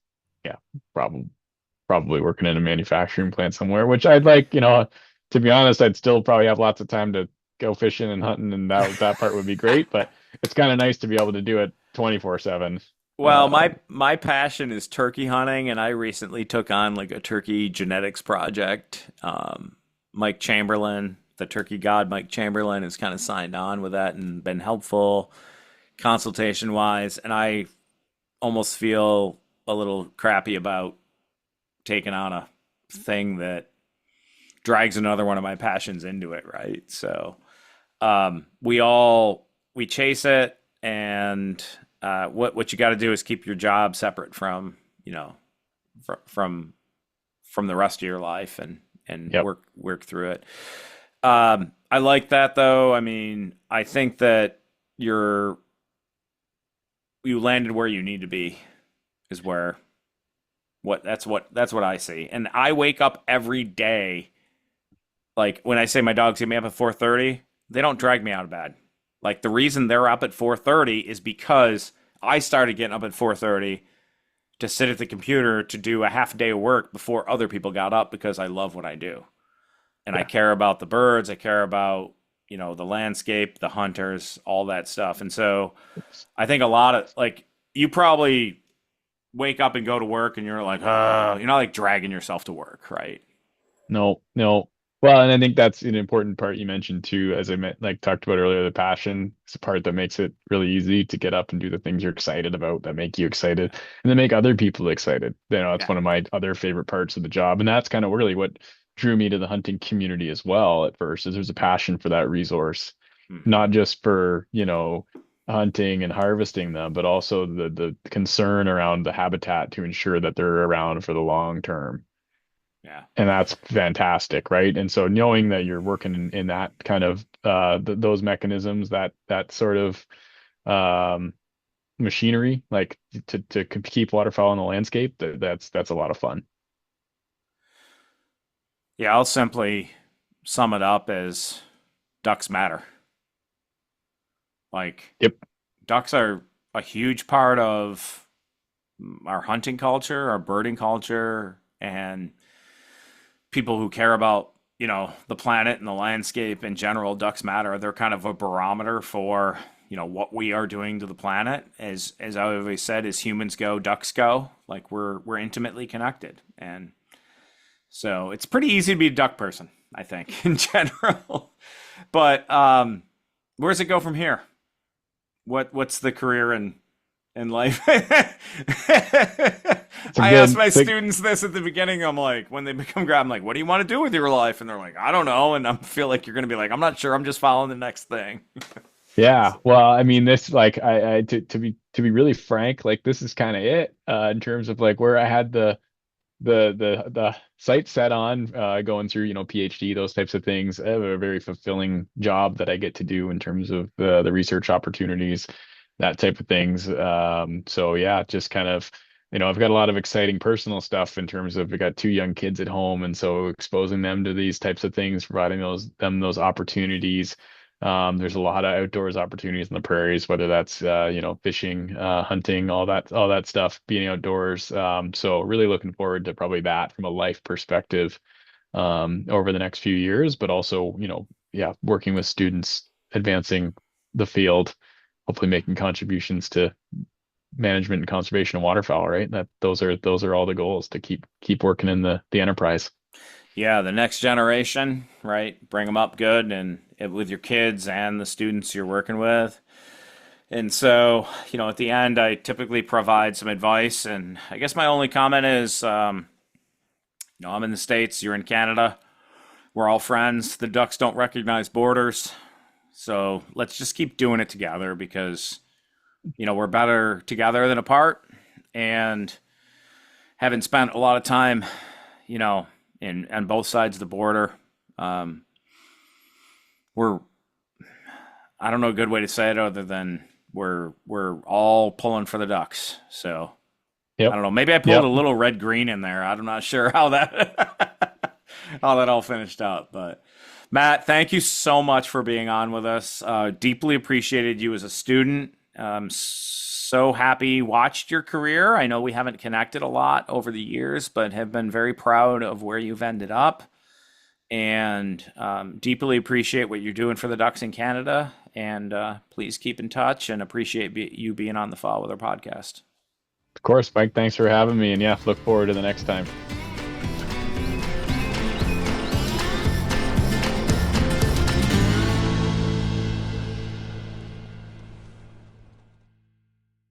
Yeah, probably working in a manufacturing plant somewhere, which I'd like, to be honest, I'd still probably have lots of time to go fishing and hunting, and that part would be great, but it's kind of nice to be able to do it 24/7. Well, my passion is turkey hunting, and I recently took on like a turkey genetics project. Mike Chamberlain, the turkey god Mike Chamberlain, has kind of signed on with that and been helpful consultation wise. And I almost feel a little crappy about taking on a thing that drags another one of my passions into it, right? So we chase it, and what you got to do is keep your job separate from from the rest of your life, and Yep. work through it. I like that though. I mean, I think that you landed where you need to be is where that's what I see. And I wake up every day. Like when I say my dogs get me up at 4:30, they don't drag me out of bed. Like the reason they're up at 4:30 is because I started getting up at 4:30 to sit at the computer to do a half day of work before other people got up, because I love what I do. And I care about the birds, I care about, the landscape, the hunters, all that stuff. And so I think a lot of, like, you probably wake up and go to work and you're like, you're not like dragging yourself to work, right? No, no. Well, and I think that's an important part you mentioned too, as talked about earlier, the passion is the part that makes it really easy to get up and do the things you're excited about, that make you excited, and then make other people excited. It's one of my other favorite parts of the job. And that's kind of really what drew me to the hunting community as well at first, is there's a passion for that resource, not just for, hunting and harvesting them, but also the concern around the habitat to ensure that they're around for the long term. Yeah. And that's fantastic, right? And so knowing that you're working in that kind of those mechanisms, that sort of machinery, like to keep waterfowl in the landscape, that's a lot of fun. Yeah, I'll simply sum it up as ducks matter. Like, Yep. ducks are a huge part of our hunting culture, our birding culture, and people who care about, the planet and the landscape in general. Ducks matter. They're kind of a barometer for, what we are doing to the planet. As I always said, as humans go, ducks go. Like we're intimately connected. And so it's pretty easy to be a duck person, I think, in general. But where does it go from here? What's the career in life? I ask my students this at the beginning. I'm like, when they become grad, I'm like, what do you want to do with your life? And they're like, I don't know. And I feel like you're going to be like, I'm not sure. I'm just following the next thing. Yeah. Well, I mean, this, like, to be really frank, like, this is kind of it in terms of like where I had the sight set on going through, PhD, those types of things. I have a very fulfilling job that I get to do in terms of the research opportunities, that type of things. So yeah, just kind of, I've got a lot of exciting personal stuff in terms of, I got two young kids at home, and so exposing them to these types of things, providing those opportunities. There's a lot of outdoors opportunities in the prairies, whether that's fishing, hunting, all that stuff, being outdoors. So really looking forward to probably that from a life perspective over the next few years, but also, working with students, advancing the field, hopefully making contributions to management and conservation of waterfowl, right? Those are all the goals, to keep working in the enterprise. Yeah, the next generation, right? Bring them up good, and with your kids and the students you're working with. And so, at the end, I typically provide some advice. And I guess my only comment is, I'm in the States, you're in Canada. We're all friends. The ducks don't recognize borders. So let's just keep doing it together, because, we're better together than apart. And having spent a lot of time, on both sides of the border, I don't know a good way to say it other than we're all pulling for the ducks. So Yep. I don't know. Maybe I pulled a little red green in there. I'm not sure how that how that all finished up. But Matt, thank you so much for being on with us. Deeply appreciated you as a student. So happy watched your career. I know we haven't connected a lot over the years, but have been very proud of where you've ended up, and deeply appreciate what you're doing for the ducks in Canada. And please keep in touch, and appreciate you being on the FowlWeather podcast. Of course, Mike, thanks for having me. And yeah, look forward to the next time.